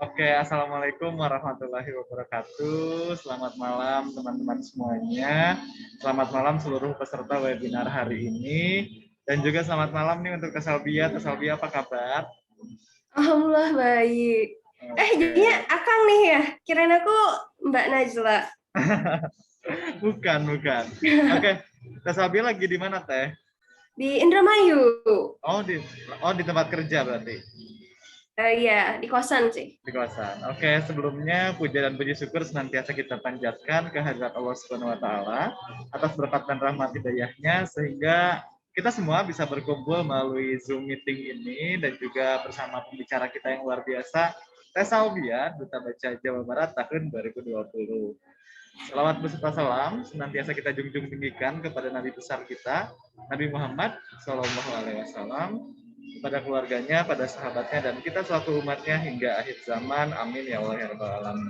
Oke, Assalamualaikum warahmatullahi wabarakatuh. Selamat malam teman-teman semuanya. Selamat malam seluruh peserta webinar hari ini. Dan juga selamat malam nih untuk Tesalbia. Tesalbia apa kabar? Alhamdulillah baik. Jadinya Oke. Akang nih ya? Kirain aku Mbak Najla. Bukan. Oke, Tesalbia lagi di mana, Teh? Di Indramayu. Oh, di tempat kerja berarti. Iya, di kosan sih. Di kawasan. Oke, sebelumnya puja dan puji syukur senantiasa kita panjatkan kehadirat Allah Subhanahu wa taala atas berkat dan rahmat hidayahnya sehingga kita semua bisa berkumpul melalui Zoom meeting ini dan juga bersama pembicara kita yang luar biasa, Teh Salbia, Duta Baca Jawa Barat tahun 2020. Selawat beserta salam senantiasa kita junjung tinggikan kepada Nabi besar kita, Nabi Muhammad Shallallahu Alaihi Wasallam, pada keluarganya, pada sahabatnya, dan kita selaku umatnya hingga akhir zaman. Amin ya Allah ya Rabbal Alamin.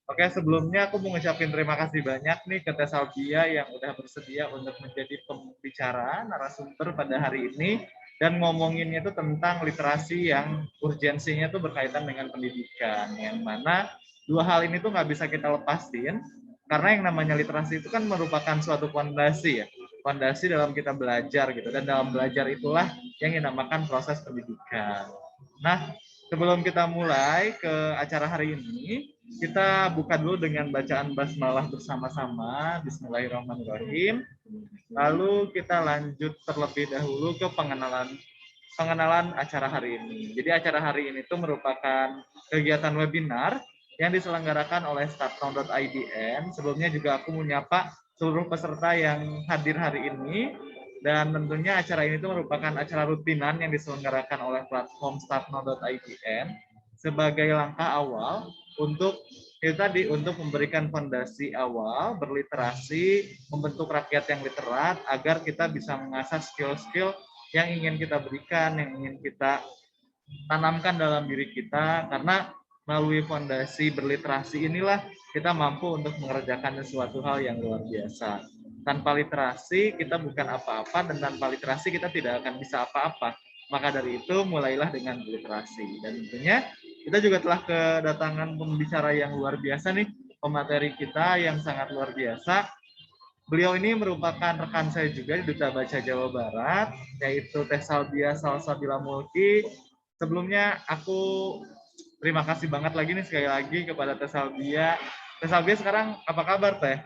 Oke, sebelumnya aku mau ngucapin terima kasih banyak nih ke Teh Salbia yang udah bersedia untuk menjadi pembicara narasumber pada hari ini dan ngomonginnya itu tentang literasi yang urgensinya tuh berkaitan dengan pendidikan, yang mana dua hal ini tuh nggak bisa kita lepasin karena yang namanya literasi itu kan merupakan suatu fondasi ya, fondasi dalam kita belajar gitu, dan dalam belajar itulah yang dinamakan proses pendidikan. Nah, sebelum kita mulai ke acara hari ini, kita buka dulu dengan bacaan basmalah bersama-sama. Bismillahirrahmanirrahim. Lalu kita lanjut terlebih dahulu ke pengenalan acara hari ini. Jadi acara hari ini itu merupakan kegiatan webinar yang diselenggarakan oleh startnow.idn. Sebelumnya juga aku menyapa seluruh peserta yang hadir hari ini, dan tentunya acara ini itu merupakan acara rutinan yang diselenggarakan oleh platform startnow.idn sebagai langkah awal untuk itu tadi, untuk memberikan fondasi awal berliterasi, membentuk rakyat yang literat agar kita bisa mengasah skill-skill yang ingin kita berikan, yang ingin kita tanamkan dalam diri kita, karena melalui fondasi berliterasi inilah kita mampu untuk mengerjakan sesuatu hal yang luar biasa. Tanpa literasi kita bukan apa-apa, dan tanpa literasi kita tidak akan bisa apa-apa. Maka dari itu mulailah dengan literasi. Dan tentunya kita juga telah kedatangan pembicara yang luar biasa nih, pemateri kita yang sangat luar biasa. Beliau ini merupakan rekan saya juga di Duta Baca Jawa Barat, yaitu Teh Salbia Salsabila Mulki. Sebelumnya aku terima kasih banget lagi nih sekali lagi kepada Teh Salbia. Teh Salbia sekarang apa kabar, Teh?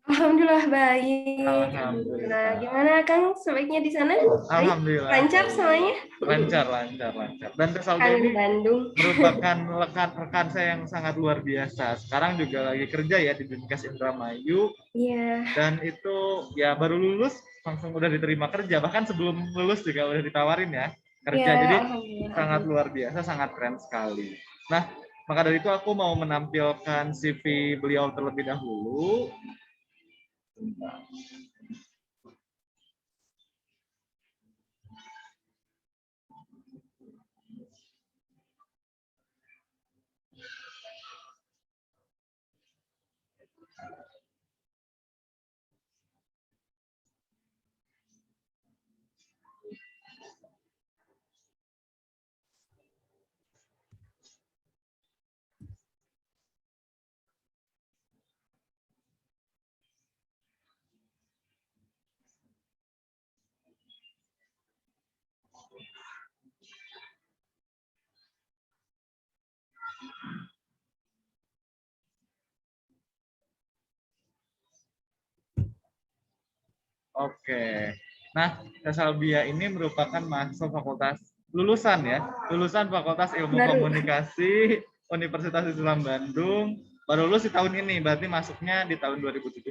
Alhamdulillah baik. Alhamdulillah. Alhamdulillah. Gimana Kang sebaiknya di sana? Baik? Alhamdulillah. Lancar semuanya? Lancar. Dan Teh Salbia Kangen ini Bandung. merupakan rekan saya yang sangat luar biasa. Sekarang juga lagi kerja ya di Dinkes Indramayu. Iya. Dan itu ya baru lulus langsung udah diterima kerja, bahkan sebelum lulus juga udah ditawarin ya Iya, kerja. Jadi sangat alhamdulillah. luar biasa, sangat keren sekali. Nah, maka dari itu aku mau menampilkan CV beliau terlebih dahulu. Oke. Nah, Salbia ini merupakan mahasiswa fakultas lulusan Fakultas Ilmu Baru. Komunikasi Universitas Islam Bandung. Baru lulus di tahun ini, berarti masuknya di tahun 2017.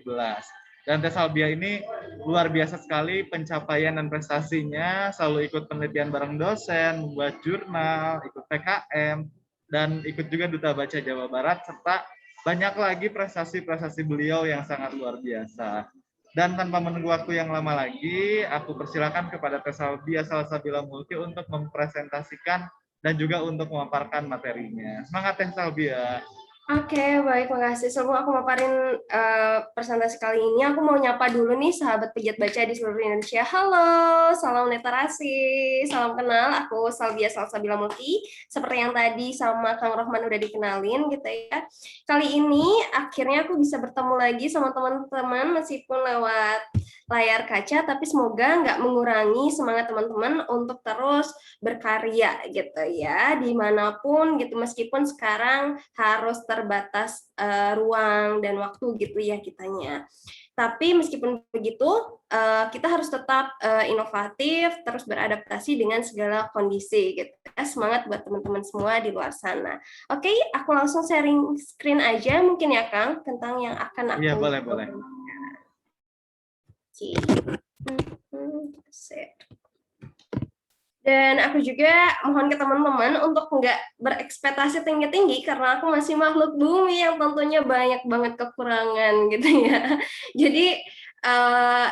Dan Salbia ini luar biasa sekali pencapaian dan prestasinya, selalu ikut penelitian bareng dosen, membuat jurnal, ikut PKM, dan ikut juga Duta Baca Jawa Barat, serta banyak lagi prestasi-prestasi beliau yang sangat luar biasa. Dan tanpa menunggu waktu yang lama lagi, aku persilakan kepada Teh Salbia Salsabila Mulki untuk mempresentasikan dan juga untuk memaparkan materinya. Semangat Teh Salbia. Oke, baik, makasih. Sebelum aku maparin presentasi kali ini, aku mau nyapa dulu nih sahabat pegiat baca di seluruh Indonesia. Halo, salam literasi, salam kenal. Aku Salvia Salsabila Multi. Seperti yang tadi sama Kang Rohman udah dikenalin gitu ya. Kali ini akhirnya aku bisa bertemu lagi sama teman-teman meskipun lewat layar kaca, tapi semoga nggak mengurangi semangat teman-teman untuk terus berkarya gitu ya, dimanapun gitu, meskipun sekarang harus terbatas ruang dan waktu gitu ya kitanya. Tapi meskipun begitu, kita harus tetap inovatif, terus beradaptasi dengan segala kondisi gitu. Semangat buat teman-teman semua di luar sana. Oke, aku langsung sharing screen aja mungkin ya Kang, tentang yang akan aku... Iya, boleh. Share. Dan aku juga mohon ke teman-teman untuk nggak berekspektasi tinggi-tinggi karena aku masih makhluk bumi yang tentunya banyak banget kekurangan gitu ya. Jadi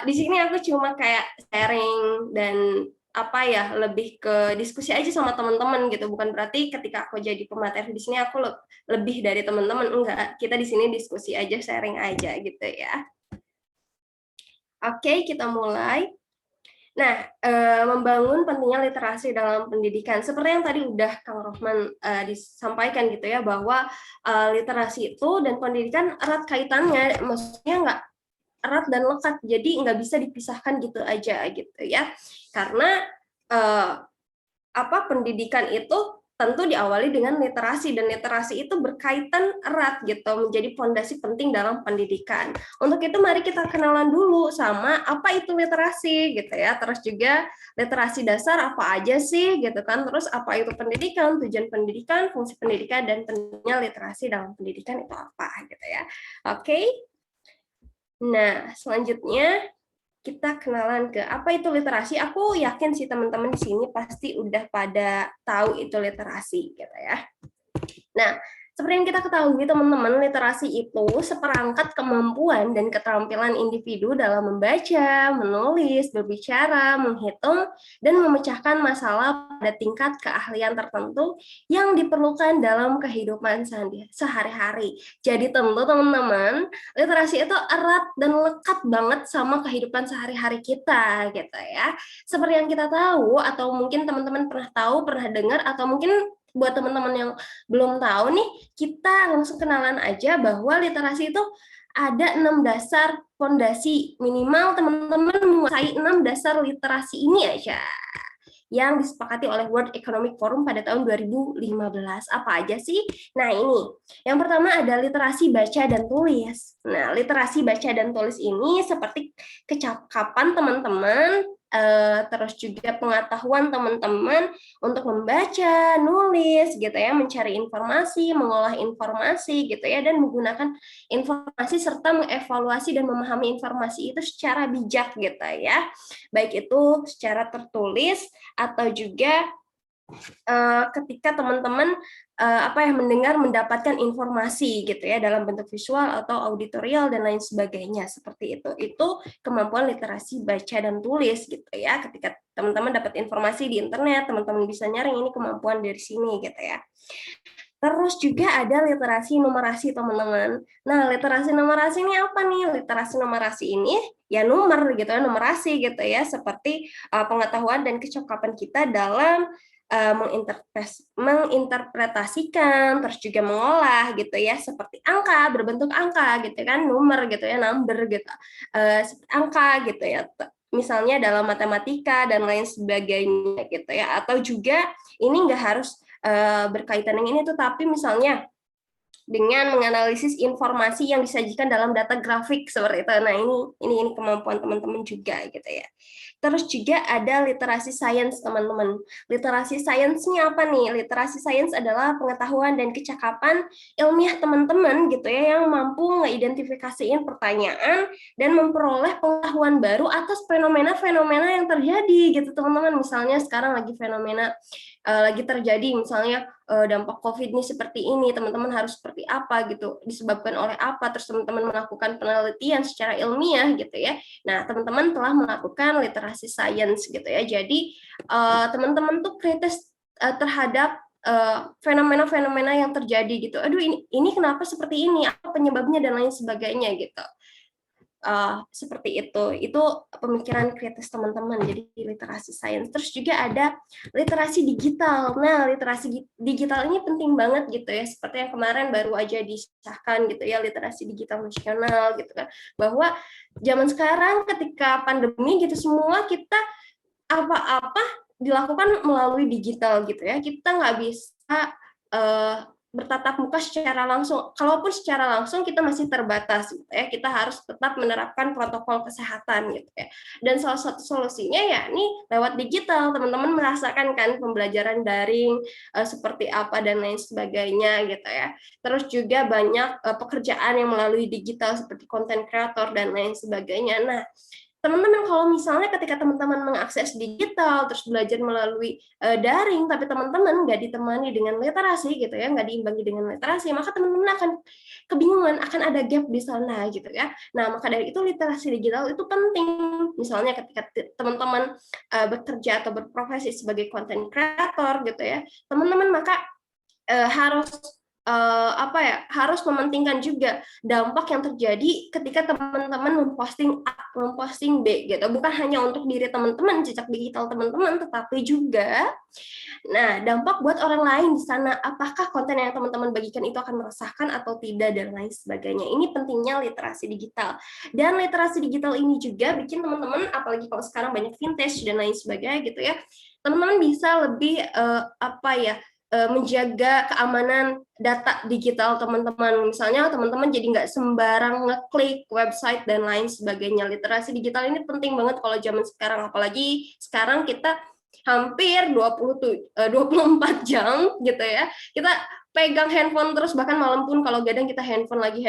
di sini aku cuma kayak sharing dan apa ya, lebih ke diskusi aja sama teman-teman gitu. Bukan berarti ketika aku jadi pemateri di sini aku lebih dari teman-teman, enggak. Kita di sini diskusi aja, sharing aja gitu ya. Oke, kita mulai. Nah, membangun pentingnya literasi dalam pendidikan. Seperti yang tadi udah Kang Rohman disampaikan gitu ya, bahwa literasi itu dan pendidikan erat kaitannya, maksudnya nggak erat dan lekat, jadi nggak bisa dipisahkan gitu aja gitu ya. Karena pendidikan itu tentu diawali dengan literasi, dan literasi itu berkaitan erat gitu, menjadi fondasi penting dalam pendidikan. Untuk itu mari kita kenalan dulu sama apa itu literasi gitu ya, terus juga literasi dasar apa aja sih gitu kan, terus apa itu pendidikan, tujuan pendidikan, fungsi pendidikan, dan pentingnya literasi dalam pendidikan itu apa gitu ya. Oke. Nah, selanjutnya kita kenalan ke apa itu literasi. Aku yakin sih teman-teman di sini pasti udah pada tahu itu literasi gitu ya. Nah, seperti yang kita ketahui teman-teman, literasi itu seperangkat kemampuan dan keterampilan individu dalam membaca, menulis, berbicara, menghitung, dan memecahkan masalah pada tingkat keahlian tertentu yang diperlukan dalam kehidupan sehari-hari. Jadi tentu teman-teman, literasi itu erat dan lekat banget sama kehidupan sehari-hari kita gitu ya. Seperti yang kita tahu, atau mungkin teman-teman pernah tahu, pernah dengar, atau mungkin buat teman-teman yang belum tahu nih, kita langsung kenalan aja bahwa literasi itu ada 6 dasar fondasi. Minimal teman-teman menguasai 6 dasar literasi ini aja yang disepakati oleh World Economic Forum pada tahun 2015. Apa aja sih? Nah ini, yang pertama ada literasi baca dan tulis. Nah, literasi baca dan tulis ini seperti kecakapan teman-teman, terus juga pengetahuan teman-teman untuk membaca, nulis gitu ya, mencari informasi, mengolah informasi gitu ya, dan menggunakan informasi serta mengevaluasi dan memahami informasi itu secara bijak gitu ya. Baik itu secara tertulis atau juga ketika teman-teman mendengar, mendapatkan informasi gitu ya dalam bentuk visual atau auditorial dan lain sebagainya, seperti itu kemampuan literasi baca dan tulis gitu ya. Ketika teman-teman dapat informasi di internet, teman-teman bisa nyaring, ini kemampuan dari sini gitu ya. Terus juga ada literasi numerasi teman-teman. Nah, literasi numerasi ini apa nih? Literasi numerasi ini ya nomor gitu ya, numerasi gitu ya, seperti pengetahuan dan kecakapan kita dalam menginterpretasikan, terus juga mengolah gitu ya, seperti angka, berbentuk angka gitu kan, nomor gitu ya, number gitu, angka gitu ya, misalnya dalam matematika dan lain sebagainya gitu ya. Atau juga ini nggak harus berkaitan dengan ini, tetapi misalnya dengan menganalisis informasi yang disajikan dalam data grafik seperti itu. Nah, ini kemampuan teman-teman juga gitu ya. Terus juga ada literasi sains, teman-teman. Literasi sainsnya apa nih? Literasi sains adalah pengetahuan dan kecakapan ilmiah teman-teman gitu ya, yang mampu mengidentifikasiin pertanyaan dan memperoleh pengetahuan baru atas fenomena-fenomena yang terjadi gitu, teman-teman. Misalnya sekarang lagi fenomena lagi terjadi, misalnya dampak COVID ini seperti ini, teman-teman harus seperti apa gitu, disebabkan oleh apa, terus teman-teman melakukan penelitian secara ilmiah gitu ya. Nah, teman-teman telah melakukan literasi sains gitu ya. Jadi teman-teman tuh kritis terhadap fenomena-fenomena yang terjadi gitu. Aduh, ini kenapa seperti ini? Apa penyebabnya dan lain sebagainya gitu. Seperti itu pemikiran kritis teman-teman, jadi literasi sains. Terus juga ada literasi digital. Nah, literasi digital ini penting banget gitu ya, seperti yang kemarin baru aja disahkan gitu ya, literasi digital nasional gitu kan, bahwa zaman sekarang ketika pandemi gitu, semua kita apa-apa dilakukan melalui digital gitu ya, kita nggak bisa bertatap muka secara langsung. Kalaupun secara langsung kita masih terbatas gitu ya, kita harus tetap menerapkan protokol kesehatan gitu ya. Dan salah satu solusinya ya ini lewat digital. Teman-teman merasakan kan pembelajaran daring seperti apa dan lain sebagainya gitu ya. Terus juga banyak pekerjaan yang melalui digital seperti content creator dan lain sebagainya. Nah, teman-teman kalau misalnya ketika teman-teman mengakses digital terus belajar melalui daring, tapi teman-teman nggak ditemani dengan literasi gitu ya, nggak diimbangi dengan literasi, maka teman-teman akan kebingungan, akan ada gap di sana gitu ya. Nah, maka dari itu literasi digital itu penting. Misalnya ketika teman-teman bekerja atau berprofesi sebagai content creator gitu ya, teman-teman maka harus harus mementingkan juga dampak yang terjadi ketika teman-teman memposting A, memposting B gitu. Bukan hanya untuk diri teman-teman, jejak digital teman-teman, tetapi juga dampak buat orang lain di sana. Apakah konten yang teman-teman bagikan itu akan meresahkan atau tidak dan lain sebagainya. Ini pentingnya literasi digital. Dan literasi digital ini juga bikin teman-teman, apalagi kalau sekarang banyak vintage dan lain sebagainya gitu ya, teman-teman bisa lebih menjaga keamanan data digital teman-teman. Misalnya teman-teman jadi nggak sembarang ngeklik website dan lain sebagainya. Literasi digital ini penting banget kalau zaman sekarang, apalagi sekarang kita hampir 24 jam gitu ya. Kita pegang handphone terus, bahkan malam pun kalau gadang kita handphone lagi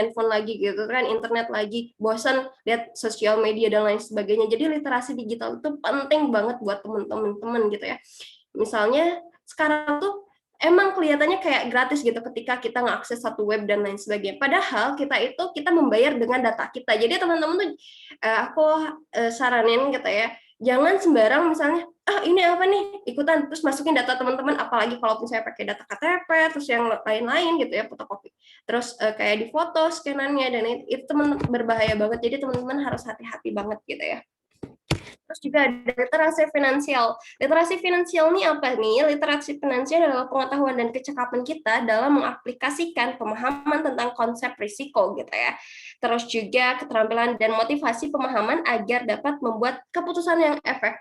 gitu kan, internet lagi, bosan lihat sosial media dan lain sebagainya. Jadi literasi digital itu penting banget buat teman-teman gitu ya. Misalnya sekarang tuh emang kelihatannya kayak gratis gitu ketika kita ngakses satu web dan lain sebagainya. Padahal kita membayar dengan data kita. Jadi teman-teman tuh aku saranin gitu ya, jangan sembarang misalnya ini apa nih ikutan terus masukin data teman-teman, apalagi kalau saya pakai data KTP terus yang lain-lain gitu ya, fotokopi. Terus kayak di foto scanannya dan itu teman berbahaya banget. Jadi teman-teman harus hati-hati banget gitu ya. Terus juga ada literasi finansial. Literasi finansial ini apa nih? Literasi finansial adalah pengetahuan dan kecakapan kita dalam mengaplikasikan pemahaman tentang konsep risiko gitu ya. Terus juga keterampilan dan motivasi pemahaman agar dapat membuat keputusan yang efektif.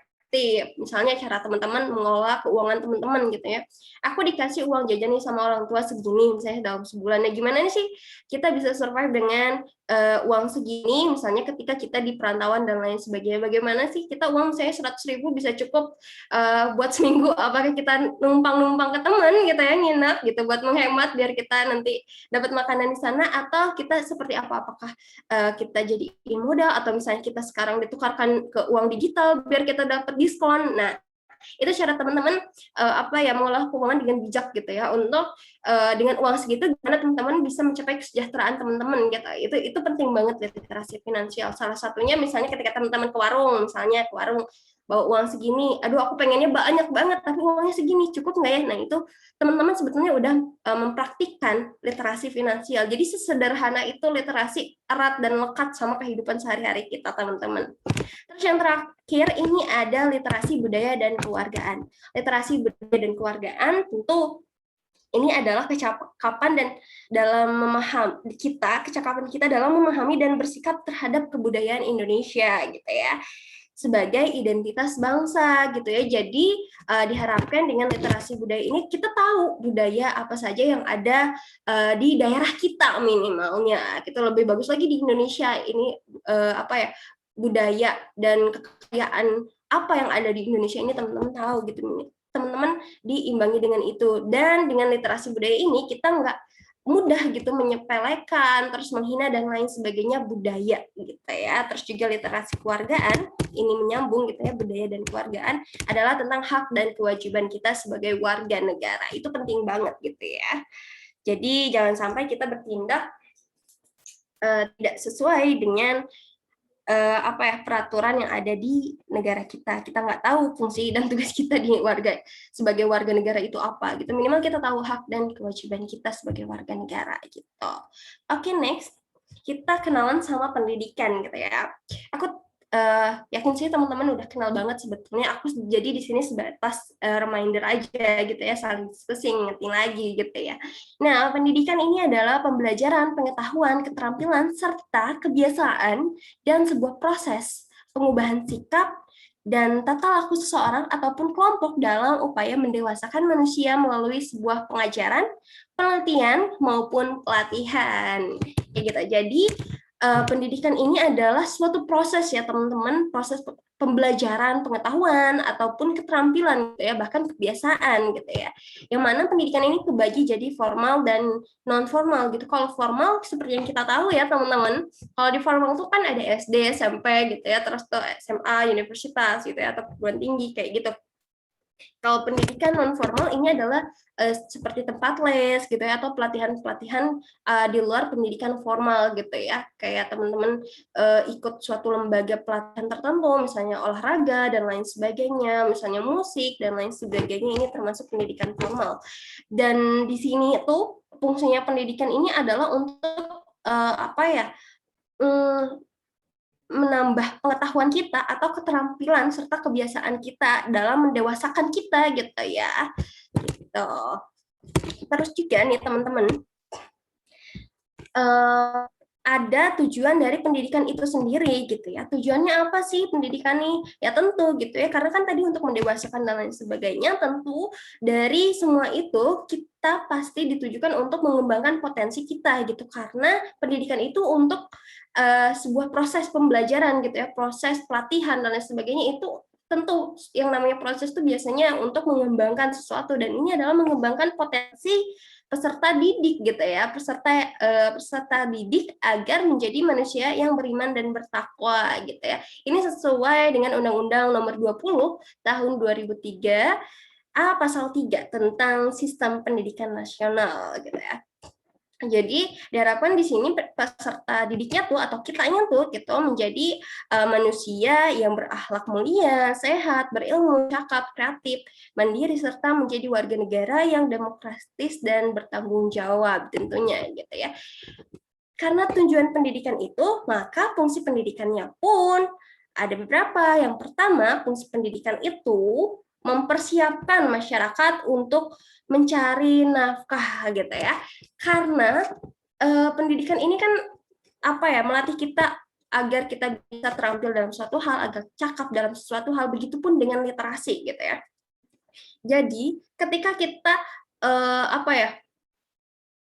Misalnya cara teman-teman mengelola keuangan teman-teman gitu ya. Aku dikasih uang jajan nih sama orang tua segini misalnya dalam sebulan. Nah, gimana nih sih kita bisa survive dengan uang segini, misalnya ketika kita di perantauan dan lain sebagainya. Bagaimana sih kita uang misalnya 100.000 bisa cukup buat seminggu? Apakah kita numpang-numpang ke teman gitu ya, nginap gitu buat menghemat biar kita nanti dapat makanan di sana, atau kita seperti apa? Apakah kita jadi modal atau misalnya kita sekarang ditukarkan ke uang digital biar kita dapat diskon? Nah, itu cara teman-teman mengolah keuangan dengan bijak gitu ya, untuk dengan uang segitu gimana teman-teman bisa mencapai kesejahteraan teman-teman gitu. Itu penting banget literasi finansial. Salah satunya misalnya ketika teman-teman ke warung, misalnya ke warung bawa uang segini, aduh aku pengennya banyak banget tapi uangnya segini, cukup nggak ya? Nah, itu teman-teman sebetulnya udah mempraktikkan literasi finansial. Jadi sesederhana itu literasi, erat dan lekat sama kehidupan sehari-hari kita teman-teman. Terus yang terakhir ini ada literasi budaya dan keluargaan. Literasi budaya dan keluargaan tentu ini adalah kecakapan dan dalam memahami kecakapan kita dalam memahami dan bersikap terhadap kebudayaan Indonesia gitu ya, sebagai identitas bangsa gitu ya. Jadi diharapkan dengan literasi budaya ini kita tahu budaya apa saja yang ada di daerah kita minimalnya. Kita lebih bagus lagi di Indonesia ini budaya dan kekayaan apa yang ada di Indonesia ini teman-teman tahu gitu. Teman-teman diimbangi dengan itu, dan dengan literasi budaya ini kita nggak mudah gitu menyepelekan terus menghina dan lain sebagainya budaya gitu ya. Terus juga literasi keluargaan ini menyambung gitu ya, budaya dan keluargaan adalah tentang hak dan kewajiban kita sebagai warga negara. Itu penting banget gitu ya. Jadi jangan sampai kita bertindak tidak sesuai dengan peraturan yang ada di negara kita. Kita nggak tahu fungsi dan tugas kita di sebagai warga negara itu apa gitu. Minimal kita tahu hak dan kewajiban kita sebagai warga negara gitu. Oke, next kita kenalan sama pendidikan gitu ya. Aku yakin sih teman-teman udah kenal banget sebetulnya. Aku jadi di sini sebatas reminder aja gitu ya, saling diskusi, ngingetin lagi gitu ya. Nah, pendidikan ini adalah pembelajaran, pengetahuan, keterampilan, serta kebiasaan dan sebuah proses pengubahan sikap dan tata laku seseorang ataupun kelompok dalam upaya mendewasakan manusia melalui sebuah pengajaran, penelitian maupun pelatihan. Kayak gitu. Jadi pendidikan ini adalah suatu proses ya teman-teman, proses pembelajaran, pengetahuan ataupun keterampilan gitu ya, bahkan kebiasaan gitu ya. Yang mana pendidikan ini kebagi jadi formal dan non formal gitu. Kalau formal seperti yang kita tahu ya teman-teman, kalau di formal itu kan ada SD, SMP gitu ya, terus tuh SMA, universitas gitu ya, atau perguruan tinggi kayak gitu. Kalau pendidikan non formal ini adalah seperti tempat les gitu ya, atau pelatihan-pelatihan di luar pendidikan formal gitu ya, kayak teman-teman ikut suatu lembaga pelatihan tertentu, misalnya olahraga dan lain sebagainya, misalnya musik dan lain sebagainya, ini termasuk pendidikan formal. Dan di sini itu fungsinya pendidikan ini adalah untuk menambah pengetahuan kita atau keterampilan serta kebiasaan kita dalam mendewasakan kita gitu ya. Gitu. Terus juga nih teman-teman, ada tujuan dari pendidikan itu sendiri gitu ya. Tujuannya apa sih pendidikan nih? Ya tentu gitu ya, karena kan tadi untuk mendewasakan dan lain sebagainya, tentu dari semua itu kita pasti ditujukan untuk mengembangkan potensi kita gitu, karena pendidikan itu untuk sebuah proses pembelajaran gitu ya, proses pelatihan dan lain sebagainya, itu tentu yang namanya proses itu biasanya untuk mengembangkan sesuatu, dan ini adalah mengembangkan potensi peserta didik gitu ya, peserta didik agar menjadi manusia yang beriman dan bertakwa gitu ya. Ini sesuai dengan Undang-Undang Nomor 20 Tahun 2003 Pasal 3 tentang Sistem Pendidikan Nasional gitu ya. Jadi diharapkan di sini peserta didiknya tuh atau kitanya tuh gitu menjadi manusia yang berakhlak mulia, sehat, berilmu, cakap, kreatif, mandiri, serta menjadi warga negara yang demokratis dan bertanggung jawab tentunya gitu ya. Karena tujuan pendidikan itu, maka fungsi pendidikannya pun ada beberapa. Yang pertama, fungsi pendidikan itu mempersiapkan masyarakat untuk mencari nafkah gitu ya. Karena pendidikan ini kan melatih kita agar kita bisa terampil dalam suatu hal, agar cakap dalam suatu hal, begitupun dengan literasi gitu ya. Jadi ketika kita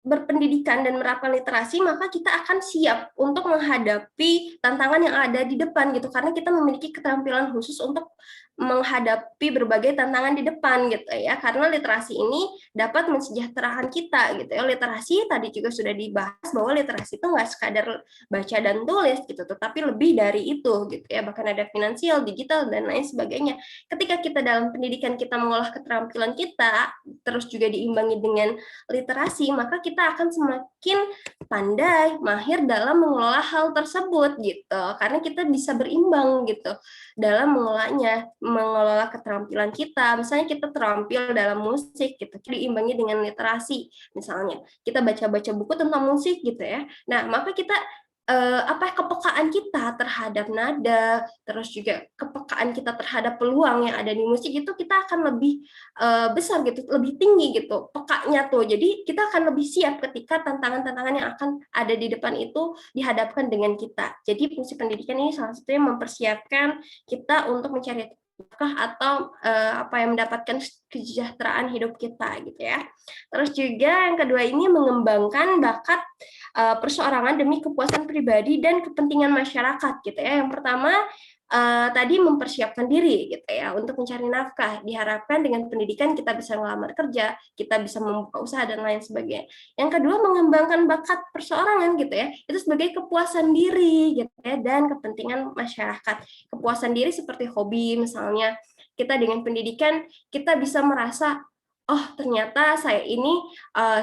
berpendidikan dan menerapkan literasi, maka kita akan siap untuk menghadapi tantangan yang ada di depan gitu, karena kita memiliki keterampilan khusus untuk menghadapi berbagai tantangan di depan gitu ya, karena literasi ini dapat mensejahterakan kita gitu ya. Literasi tadi juga sudah dibahas bahwa literasi itu nggak sekadar baca dan tulis gitu, tetapi lebih dari itu gitu ya, bahkan ada finansial, digital dan lain sebagainya. Ketika kita dalam pendidikan kita mengolah keterampilan kita, terus juga diimbangi dengan literasi, maka kita akan semakin pandai, mahir dalam mengelola hal tersebut gitu. Karena kita bisa berimbang gitu dalam mengelola keterampilan kita. Misalnya kita terampil dalam musik gitu, diimbangi dengan literasi. Misalnya kita baca-baca buku tentang musik gitu ya. Nah, maka kita kepekaan kita terhadap nada, terus juga kepekaan kita terhadap peluang yang ada di musik itu kita akan lebih besar gitu, lebih tinggi gitu pekanya tuh. Jadi kita akan lebih siap ketika tantangan-tantangan yang akan ada di depan itu dihadapkan dengan kita. Jadi fungsi pendidikan ini salah satunya mempersiapkan kita untuk mencari nafkah atau mendapatkan kesejahteraan hidup kita gitu ya. Terus juga yang kedua ini mengembangkan bakat perseorangan demi kepuasan pribadi dan kepentingan masyarakat gitu ya. Yang pertama tadi mempersiapkan diri gitu ya untuk mencari nafkah. Diharapkan dengan pendidikan kita bisa melamar kerja, kita bisa membuka usaha dan lain sebagainya. Yang kedua mengembangkan bakat perseorangan gitu ya. Itu sebagai kepuasan diri gitu ya dan kepentingan masyarakat. Kepuasan diri seperti hobi misalnya. Kita dengan pendidikan kita bisa merasa oh ternyata saya ini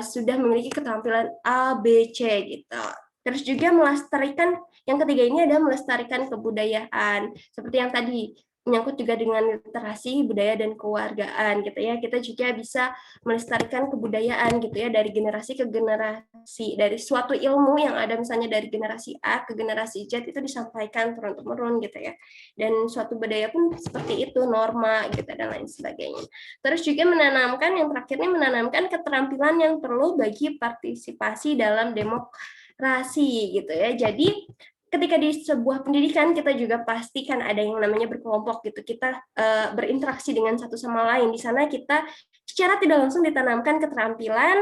sudah memiliki keterampilan A, B, C gitu. Terus juga melestarikan Yang ketiga ini ada melestarikan kebudayaan, seperti yang tadi menyangkut juga dengan literasi budaya dan kewargaan gitu ya. Kita juga bisa melestarikan kebudayaan gitu ya, dari generasi ke generasi, dari suatu ilmu yang ada misalnya dari generasi A ke generasi Z itu disampaikan turun-temurun gitu ya. Dan suatu budaya pun seperti itu, norma gitu dan lain sebagainya. Terus juga menanamkan, yang terakhirnya menanamkan keterampilan yang perlu bagi partisipasi dalam demokrasi gitu ya. Jadi ketika di sebuah pendidikan kita juga pastikan ada yang namanya berkelompok gitu. Kita berinteraksi dengan satu sama lain. Di sana kita secara tidak langsung ditanamkan keterampilan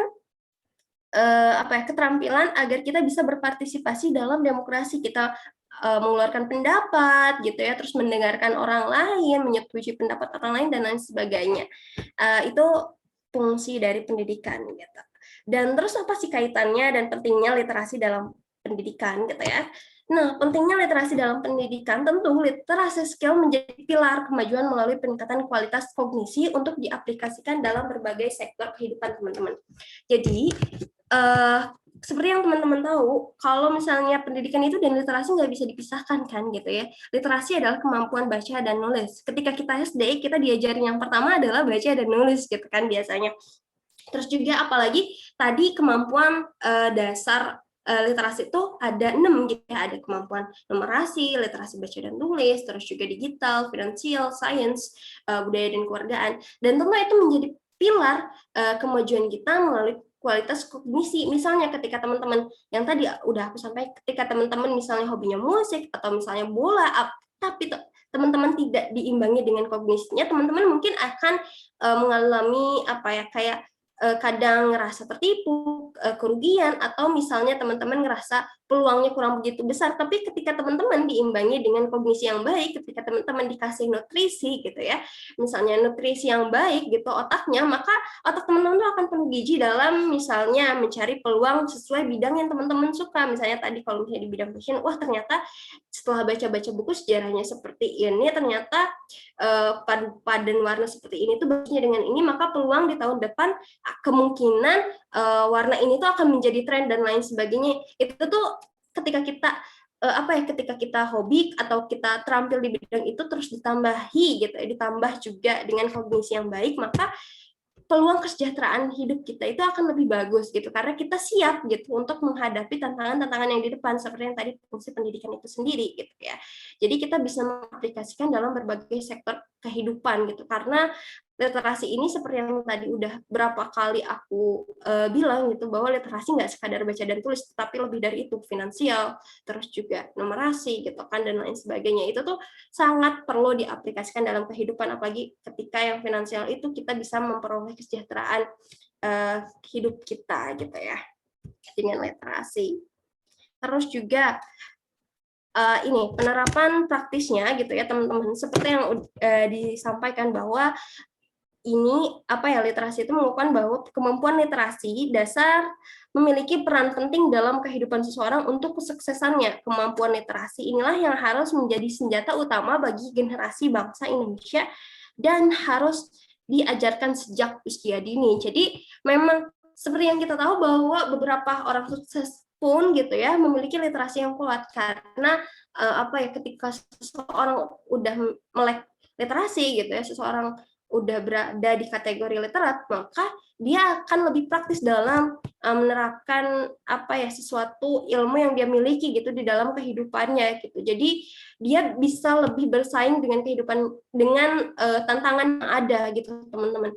keterampilan agar kita bisa berpartisipasi dalam demokrasi. Kita mengeluarkan pendapat gitu ya, terus mendengarkan orang lain, menyetujui pendapat orang lain dan lain sebagainya. Itu fungsi dari pendidikan gitu. Dan terus apa sih kaitannya dan pentingnya literasi dalam pendidikan gitu ya? Nah, pentingnya literasi dalam pendidikan, tentu literasi skill menjadi pilar kemajuan melalui peningkatan kualitas kognisi untuk diaplikasikan dalam berbagai sektor kehidupan teman-teman. Jadi, seperti yang teman-teman tahu, kalau misalnya pendidikan itu dan literasi nggak bisa dipisahkan kan gitu ya. Literasi adalah kemampuan baca dan nulis. Ketika kita SD, kita diajarin yang pertama adalah baca dan nulis gitu kan biasanya. Terus juga apalagi tadi kemampuan dasar literasi itu ada 6 gitu ya, ada kemampuan numerasi, literasi baca dan tulis, terus juga digital, finansial, sains, budaya dan kewargaan. Dan tentu itu menjadi pilar kemajuan kita melalui kualitas kognisi. Misalnya ketika teman-teman yang tadi udah aku sampaikan, ketika teman-teman misalnya hobinya musik atau misalnya bola, tapi teman-teman tidak diimbangi dengan kognisinya, teman-teman mungkin akan mengalami kayak kadang ngerasa tertipu, kerugian, atau misalnya teman-teman ngerasa peluangnya kurang begitu besar. Tapi ketika teman-teman diimbangi dengan kognisi yang baik, ketika teman-teman dikasih nutrisi gitu ya, misalnya nutrisi yang baik gitu otaknya, maka otak teman-teman akan penuh gizi dalam misalnya mencari peluang sesuai bidang yang teman-teman suka. Misalnya tadi kalau misalnya di bidang fashion, wah ternyata setelah baca-baca buku sejarahnya seperti ini, ternyata paduan warna seperti ini tuh bagusnya dengan ini, maka peluang di tahun depan kemungkinan warna ini tuh akan menjadi tren dan lain sebagainya. Itu tuh ketika kita ketika kita hobi atau kita terampil di bidang itu terus ditambahi gitu ya, ditambah juga dengan kognisi yang baik, maka peluang kesejahteraan hidup kita itu akan lebih bagus gitu, karena kita siap gitu untuk menghadapi tantangan-tantangan yang di depan seperti yang tadi fungsi pendidikan itu sendiri gitu ya. Jadi kita bisa mengaplikasikan dalam berbagai sektor kehidupan gitu, karena literasi ini seperti yang tadi udah berapa kali aku bilang gitu, bahwa literasi nggak sekadar baca dan tulis, tapi lebih dari itu, finansial, terus juga numerasi gitu kan dan lain sebagainya. Itu tuh sangat perlu diaplikasikan dalam kehidupan, apalagi ketika yang finansial itu kita bisa memperoleh kesejahteraan hidup kita gitu ya dengan literasi. Terus juga ini penerapan praktisnya gitu ya teman-teman, seperti yang disampaikan bahwa ini literasi itu mengukuhkan bahwa kemampuan literasi dasar memiliki peran penting dalam kehidupan seseorang untuk kesuksesannya. Kemampuan literasi inilah yang harus menjadi senjata utama bagi generasi bangsa Indonesia dan harus diajarkan sejak usia dini. Jadi memang seperti yang kita tahu bahwa beberapa orang sukses pun gitu ya memiliki literasi yang kuat, karena ketika seseorang udah melek literasi gitu ya, seseorang udah berada di kategori literat, maka dia akan lebih praktis dalam menerapkan sesuatu ilmu yang dia miliki gitu di dalam kehidupannya gitu. Jadi dia bisa lebih bersaing dengan kehidupan, dengan tantangan yang ada gitu teman-teman.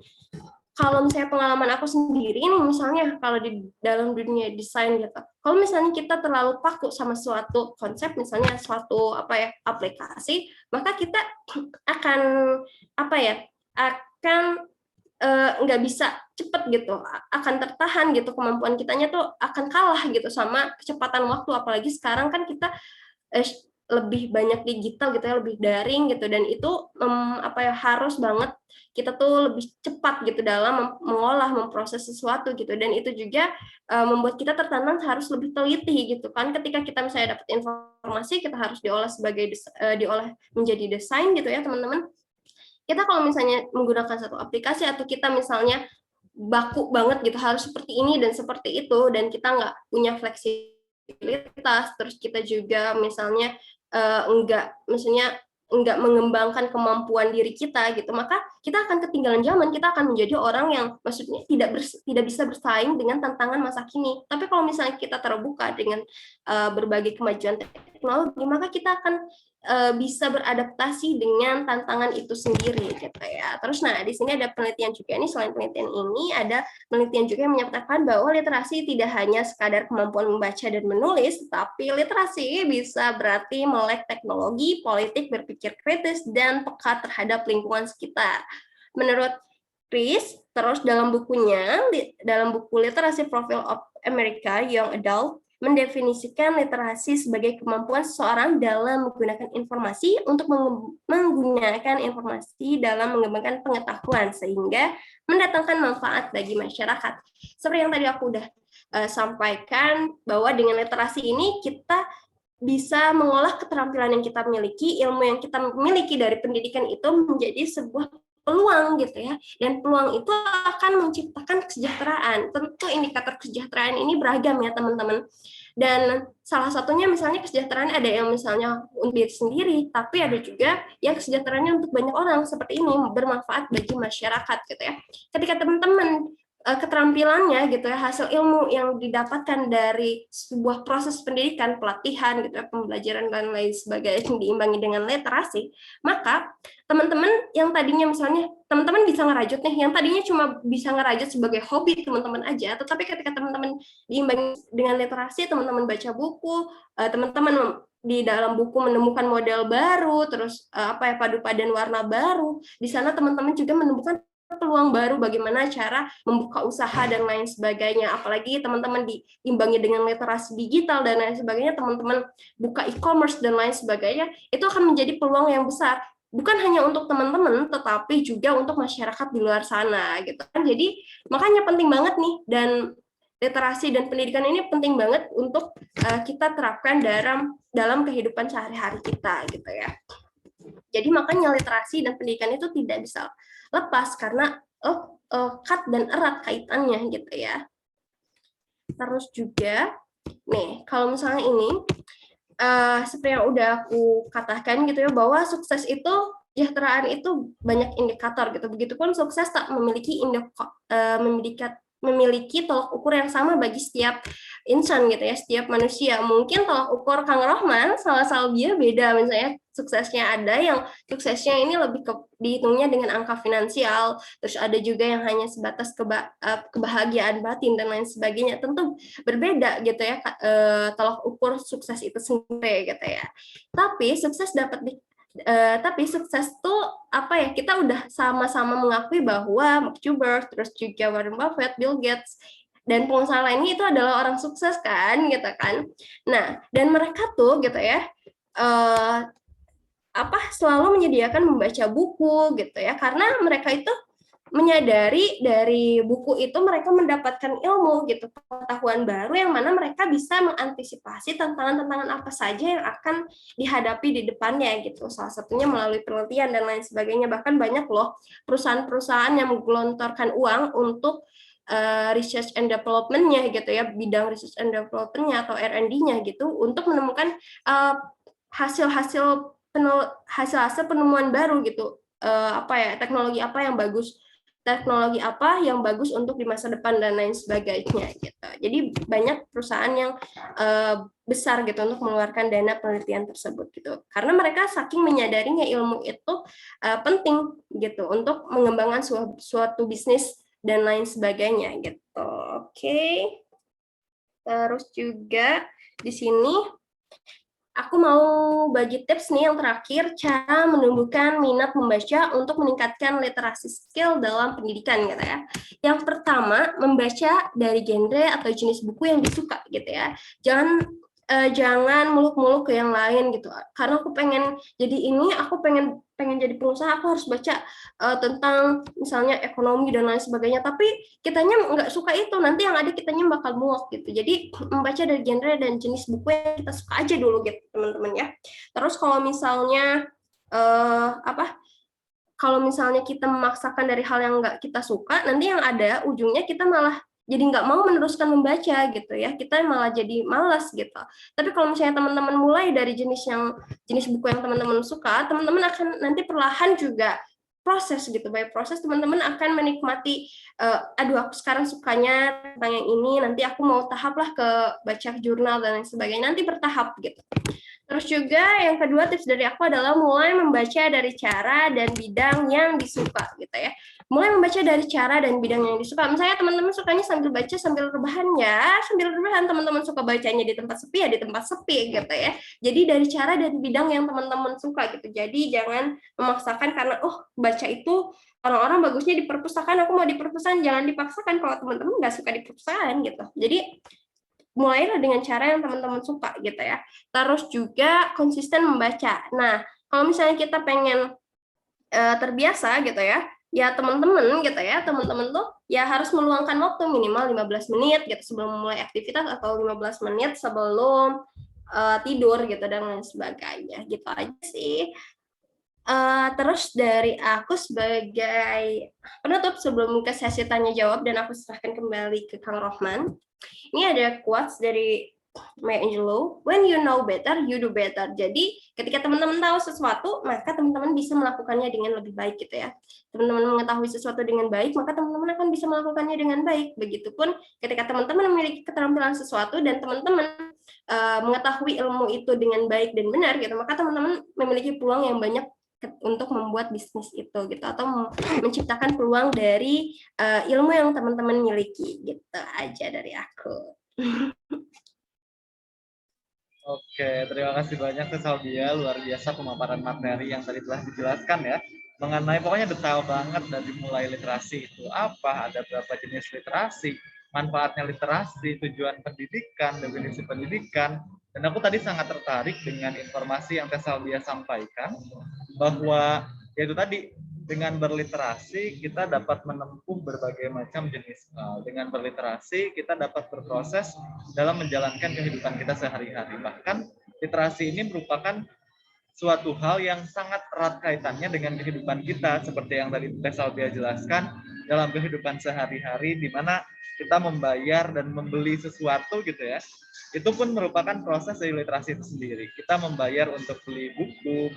Kalau misalnya pengalaman aku sendiri nih, misalnya kalau di dalam dunia desain gitu, kalau misalnya kita terlalu paku sama suatu konsep, misalnya suatu aplikasi, maka kita akan akan nggak bisa cepet gitu, akan tertahan gitu, kemampuan kitanya tuh akan kalah gitu sama kecepatan waktu, apalagi sekarang kan kita lebih banyak digital gitu ya, lebih daring gitu, dan itu harus banget kita tuh lebih cepat gitu dalam mengolah, memproses sesuatu gitu, dan itu juga membuat kita tertantang harus lebih teliti gitu kan. Ketika kita misalnya dapat informasi, kita harus diolah diolah menjadi desain gitu ya teman-teman. Kita kalau misalnya menggunakan satu aplikasi atau kita misalnya baku banget gitu harus seperti ini dan seperti itu, dan kita nggak punya fleksibilitas disabilitas, terus kita juga misalnya enggak mengembangkan kemampuan diri kita gitu, maka kita akan ketinggalan zaman, kita akan menjadi orang yang maksudnya tidak bisa bersaing dengan tantangan masa kini. Tapi kalau misalnya kita terbuka dengan berbagai kemajuan teknologi, maka kita akan bisa beradaptasi dengan tantangan itu sendiri gitu ya. Terus nah di sini ada penelitian juga nih, selain penelitian ini ada penelitian juga yang menyatakan bahwa literasi tidak hanya sekadar kemampuan membaca dan menulis, tapi literasi bisa berarti melek teknologi, politik, berpikir kritis, dan peka terhadap lingkungan sekitar. Menurut Chris, terus dalam buku Literasi Profile of America Young Adult, mendefinisikan literasi sebagai kemampuan seseorang dalam menggunakan informasi untuk menggunakan informasi dalam mengembangkan pengetahuan sehingga mendatangkan manfaat bagi masyarakat. Seperti yang tadi aku udah sampaikan, bahwa dengan literasi ini kita bisa mengolah keterampilan yang kita miliki, ilmu yang kita miliki dari pendidikan itu menjadi sebuah peluang gitu ya, dan peluang itu akan menciptakan kesejahteraan. Tentu indikator kesejahteraan ini beragam ya teman-teman, dan salah satunya misalnya kesejahteraan ada yang misalnya untuk diri sendiri, tapi ada juga yang kesejahteraannya untuk banyak orang, seperti ini bermanfaat bagi masyarakat gitu ya. Ketika teman-teman keterampilannya gitu ya, hasil ilmu yang didapatkan dari sebuah proses pendidikan, pelatihan gitu ya, pembelajaran dan lain sebagainya yang diimbangi dengan literasi, maka teman-teman yang tadinya misalnya teman-teman bisa ngerajut nih, yang tadinya cuma bisa ngerajut sebagai hobi teman-teman aja, tetapi ketika teman-teman diimbangi dengan literasi, teman-teman baca buku, teman-teman di dalam buku menemukan model baru, terus padu padan warna baru, di sana teman-teman juga menemukan peluang baru bagaimana cara membuka usaha dan lain sebagainya. Apalagi teman-teman diimbangi dengan literasi digital dan lain sebagainya, teman-teman buka e-commerce dan lain sebagainya, itu akan menjadi peluang yang besar. Bukan hanya untuk teman-teman, tetapi juga untuk masyarakat di luar sana gitu kan. Jadi makanya penting banget nih, dan literasi dan pendidikan ini penting banget untuk kita terapkan dalam kehidupan sehari-hari kita gitu ya. Jadi makanya literasi dan pendidikan itu tidak bisa lepas karena kat dan erat kaitannya gitu ya. Terus juga nih kalau misalnya ini seperti yang udah aku katakan gitu ya, bahwa sukses itu kesejahteraan itu banyak indikator gitu. Begitupun sukses tak memiliki tolak ukur yang sama bagi setiap insan gitu ya, setiap manusia. Mungkin tolak ukur Kang Rohman salah dia beda, misalnya suksesnya ada yang suksesnya ini lebih dihitungnya dengan angka finansial, terus ada juga yang hanya sebatas kebahagiaan batin dan lain sebagainya. Tentu berbeda gitu ya tolak ukur sukses itu sendiri gitu ya. Tapi sukses tuh apa ya, kita udah sama-sama mengakui bahwa Mark Zuckerberg, terus juga Warren Buffett, Bill Gates, dan pengusaha lainnya itu adalah orang sukses kan gitu kan. Nah, dan mereka tuh gitu ya selalu menyediakan membaca buku gitu ya, karena mereka itu menyadari dari buku itu mereka mendapatkan ilmu gitu, pengetahuan baru yang mana mereka bisa mengantisipasi tantangan-tantangan apa saja yang akan dihadapi di depannya gitu. Salah satunya melalui penelitian dan lain sebagainya. Bahkan banyak loh perusahaan-perusahaan yang menggelontorkan uang untuk research and development-nya gitu ya, bidang research and development-nya atau R&D-nya gitu, untuk menemukan hasil-hasil penemuan baru gitu, teknologi apa yang bagus untuk di masa depan dan lain sebagainya gitu. Jadi banyak perusahaan yang besar gitu untuk mengeluarkan dana penelitian tersebut gitu, karena mereka saking menyadarinya ilmu itu penting gitu untuk mengembangkan suatu bisnis dan lain sebagainya gitu. Oke. Terus juga di sini aku mau bagi tips nih yang terakhir, cara menumbuhkan minat membaca untuk meningkatkan literasi skill dalam pendidikan gitu ya. Yang pertama, membaca dari genre atau jenis buku yang disuka gitu ya. Jangan muluk-muluk ke yang lain gitu. Karena aku pengen jadi ini, aku pengen jadi pengusaha, aku harus baca tentang misalnya ekonomi dan lain sebagainya. Tapi kitanya nggak suka itu, nanti yang ada kitanya bakal muak gitu. Jadi membaca dari genre dan jenis buku yang kita suka aja dulu gitu teman-teman ya. Terus kalau misalnya kalau misalnya kita memaksakan dari hal yang nggak kita suka, nanti yang ada ujungnya kita malah jadi nggak mau meneruskan membaca gitu ya, kita malah jadi malas gitu. Tapi kalau misalnya teman-teman mulai dari jenis buku yang teman-teman suka, teman-teman akan nanti perlahan juga proses gitu, by proses teman-teman akan menikmati, aduh aku sekarang sukanya tentang yang ini, nanti aku mau tahap lah ke baca jurnal dan lain sebagainya, nanti bertahap gitu. Terus juga yang kedua tips dari aku adalah mulai membaca dari cara dan bidang yang disuka gitu ya. Mulai membaca dari cara dan bidang yang disuka. Misalnya teman-teman sukanya sambil baca sambil rebahan ya, sambil rebahan teman-teman suka bacanya di tempat sepi ya di tempat sepi gitu ya. Jadi dari cara dan bidang yang teman-teman suka gitu. Jadi jangan memaksakan karena baca itu orang-orang bagusnya di perpustakaan, aku mau di perpustakaan, jangan dipaksakan kalau teman-teman nggak suka di perpustakaan gitu. Jadi mulailah dengan cara yang teman-teman suka gitu ya. Terus juga konsisten membaca. Nah, kalau misalnya kita pengen terbiasa gitu ya, ya teman-teman gitu ya, teman-teman tuh ya harus meluangkan waktu minimal 15 menit gitu sebelum memulai aktivitas atau 15 menit sebelum tidur gitu dan lain sebagainya. Gitu aja sih. Terus dari aku sebagai penutup sebelum ke sesi tanya jawab dan aku serahkan kembali ke Kang Rohman. Ini ada quotes dari Maya Angelou, when you know better, you do better. Jadi ketika teman-teman tahu sesuatu, maka teman-teman bisa melakukannya dengan lebih baik gitu ya. Teman-teman mengetahui sesuatu dengan baik, maka teman-teman akan bisa melakukannya dengan baik. Begitupun ketika teman-teman memiliki keterampilan sesuatu dan teman-teman mengetahui ilmu itu dengan baik dan benar gitu, maka teman-teman memiliki peluang yang banyak untuk membuat bisnis itu gitu atau menciptakan peluang dari ilmu yang teman-teman miliki gitu aja dari aku. Oke, terima kasih banyak Teh Salbia, luar biasa pemaparan materi yang tadi telah dijelaskan ya, mengenai pokoknya detail banget dari mulai literasi itu apa, ada berapa jenis literasi, manfaatnya literasi, tujuan pendidikan, definisi pendidikan, dan aku tadi sangat tertarik dengan informasi yang Teh Salbia sampaikan, bahwa yaitu tadi dengan berliterasi kita dapat menempuh berbagai macam jenis hal. Dengan berliterasi kita dapat berproses dalam menjalankan kehidupan kita sehari-hari. Bahkan literasi ini merupakan suatu hal yang sangat erat kaitannya dengan kehidupan kita, seperti yang tadi Teh Salbia jelaskan, dalam kehidupan sehari-hari di mana kita membayar dan membeli sesuatu gitu ya, itu pun merupakan proses dari literasi itu sendiri. Kita membayar untuk beli buku,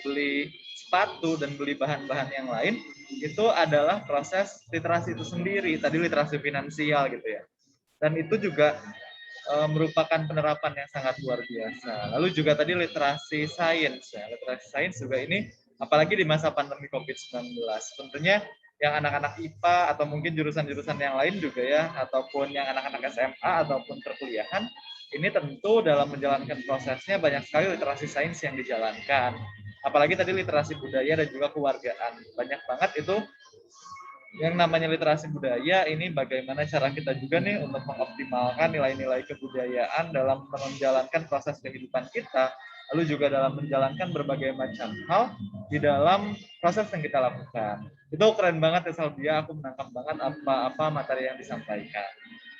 beli sepatu, dan beli bahan-bahan yang lain, itu adalah proses literasi itu sendiri. Tadi literasi finansial gitu ya. Dan itu juga merupakan penerapan yang sangat luar biasa. Lalu juga tadi literasi sains ya. Literasi sains juga ini apalagi di masa pandemi COVID-19. Tentunya yang anak-anak IPA atau mungkin jurusan-jurusan yang lain juga ya, ataupun yang anak-anak SMA ataupun perkuliahan, ini tentu dalam menjalankan prosesnya banyak sekali literasi sains yang dijalankan. Apalagi tadi literasi budaya dan juga kewargaan. Banyak banget itu yang namanya literasi budaya ini bagaimana cara kita juga nih untuk mengoptimalkan nilai-nilai kebudayaan dalam menjalankan proses kehidupan kita, lalu juga dalam menjalankan berbagai macam hal di dalam proses yang kita lakukan. Itu keren banget ya Salbia, aku menangkap banget apa-apa materi yang disampaikan.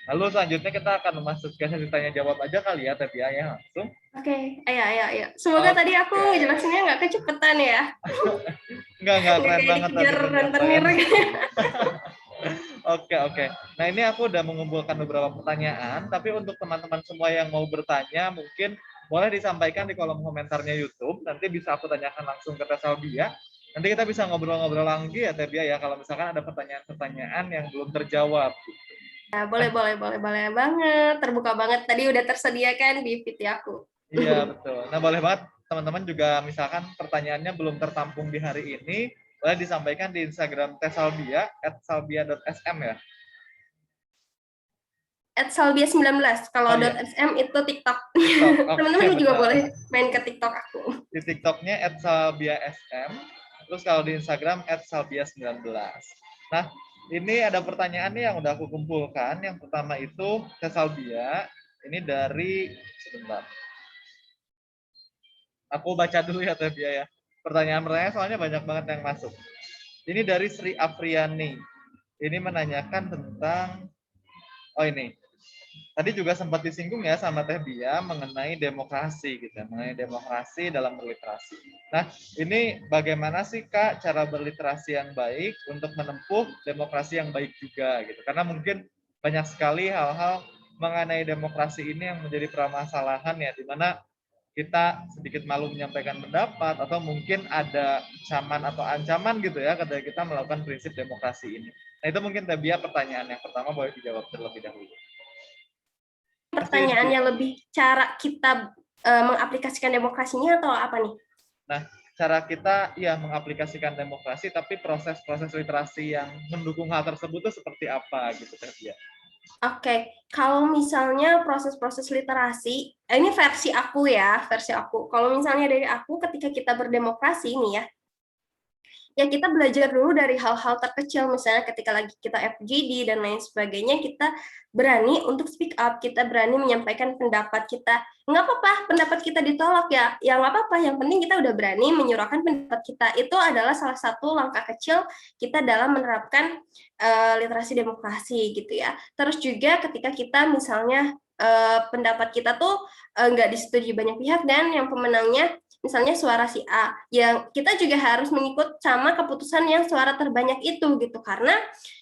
Lalu selanjutnya kita akan masuk ke sesi tanya jawab aja kali ya Tebia ya langsung. Oke, ayo. Semoga tadi aku ngejelasinnya nggak kecepatan ya. Enggak keren kayak banget tadi dikejar penyampaian. rentenir. Oke. Nah ini aku udah mengumpulkan beberapa pertanyaan, tapi untuk teman-teman semua yang mau bertanya, mungkin boleh disampaikan di kolom komentarnya YouTube. Nanti bisa aku tanyakan langsung ke Teh Salbia. Nanti kita bisa ngobrol-ngobrol lagi ya Teh Bia ya, kalau misalkan ada pertanyaan-pertanyaan yang belum terjawab. Nah, boleh banget. Terbuka banget. Tadi udah tersedia kan di feed aku. Iya betul. Nah boleh banget teman-teman juga misalkan pertanyaannya belum tertampung di hari ini, boleh disampaikan di Instagram Teh Salbia @salbia.sm ya. @salbia19. Kalau Oh iya. .sm itu TikTok. TikTok. Teman-teman juga Benar. boleh main ke TikTok aku. Di TikToknya @salbiasm, terus kalau di Instagram @salbia19. Nah, ini ada pertanyaan nih yang udah aku kumpulkan. Yang pertama itu Teh Salbia, ini dari sebentar. Aku baca dulu ya Teh Bia ya. Pertanyaan-pertanyaan soalnya banyak banget yang masuk. Ini dari Sri Afriani. Ini menanyakan tentang ini. Tadi juga sempat disinggung ya sama Teh Bia mengenai demokrasi gitu ya, mengenai demokrasi dalam berliterasi. Nah, ini bagaimana sih Kak cara berliterasi yang baik untuk menempuh demokrasi yang baik juga gitu. Karena mungkin banyak sekali hal-hal mengenai demokrasi ini yang menjadi permasalahan ya, di mana kita sedikit malu menyampaikan pendapat atau mungkin ada ancaman atau ancaman gitu ya ketika kita melakukan prinsip demokrasi ini. Nah itu mungkin Tabia pertanyaan yang pertama boleh dijawab terlebih dahulu. Pertanyaannya lebih cara kita mengaplikasikan demokrasinya atau apa nih? Nah, cara kita ya mengaplikasikan demokrasi, tapi proses-proses literasi yang mendukung hal tersebut itu seperti apa gitu Tabia? Oke, kalau misalnya proses-proses literasi, ini versi aku ya, versi aku. Kalau misalnya dari aku, ketika kita berdemokrasi nih ya kita belajar dulu dari hal-hal terkecil, misalnya ketika lagi kita FGD dan lain sebagainya, kita berani untuk speak up, kita berani menyampaikan pendapat kita. Nggak apa-apa pendapat kita ditolak ya nggak apa-apa, yang penting kita udah berani menyuarakan pendapat kita. Itu adalah salah satu langkah kecil kita dalam menerapkan literasi demokrasi gitu ya. Terus juga ketika kita misalnya pendapat kita tuh nggak disetujui banyak pihak dan yang pemenangnya misalnya suara si A, yang kita juga harus mengikut sama keputusan yang suara terbanyak itu gitu, karena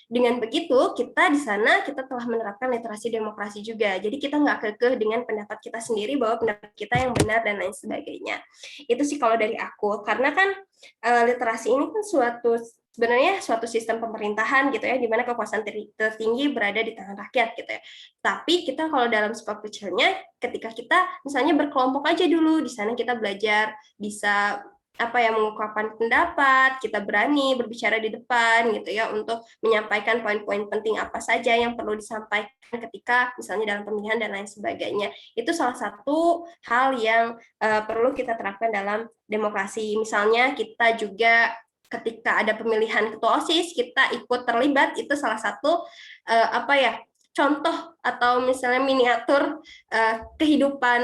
dengan begitu kita di sana kita telah menerapkan literasi demokrasi juga. Jadi kita nggak kekeh dengan pendapat kita sendiri bahwa pendapat kita yang benar dan lain sebagainya. Itu sih kalau dari aku, karena kan literasi ini kan sebenarnya suatu sistem pemerintahan gitu ya, di mana kekuasaan tertinggi berada di tangan rakyat gitu ya. Tapi kita kalau dalam skop kecilnya, ketika kita misalnya berkelompok aja dulu, di sana kita belajar bisa mengungkapkan pendapat, kita berani berbicara di depan gitu ya untuk menyampaikan poin-poin penting apa saja yang perlu disampaikan ketika misalnya dalam pemilihan dan lain sebagainya. Itu salah satu hal yang perlu kita terapkan dalam demokrasi. Misalnya kita juga ketika ada pemilihan ketua OSIS, kita ikut terlibat, itu salah satu contoh atau misalnya miniatur kehidupan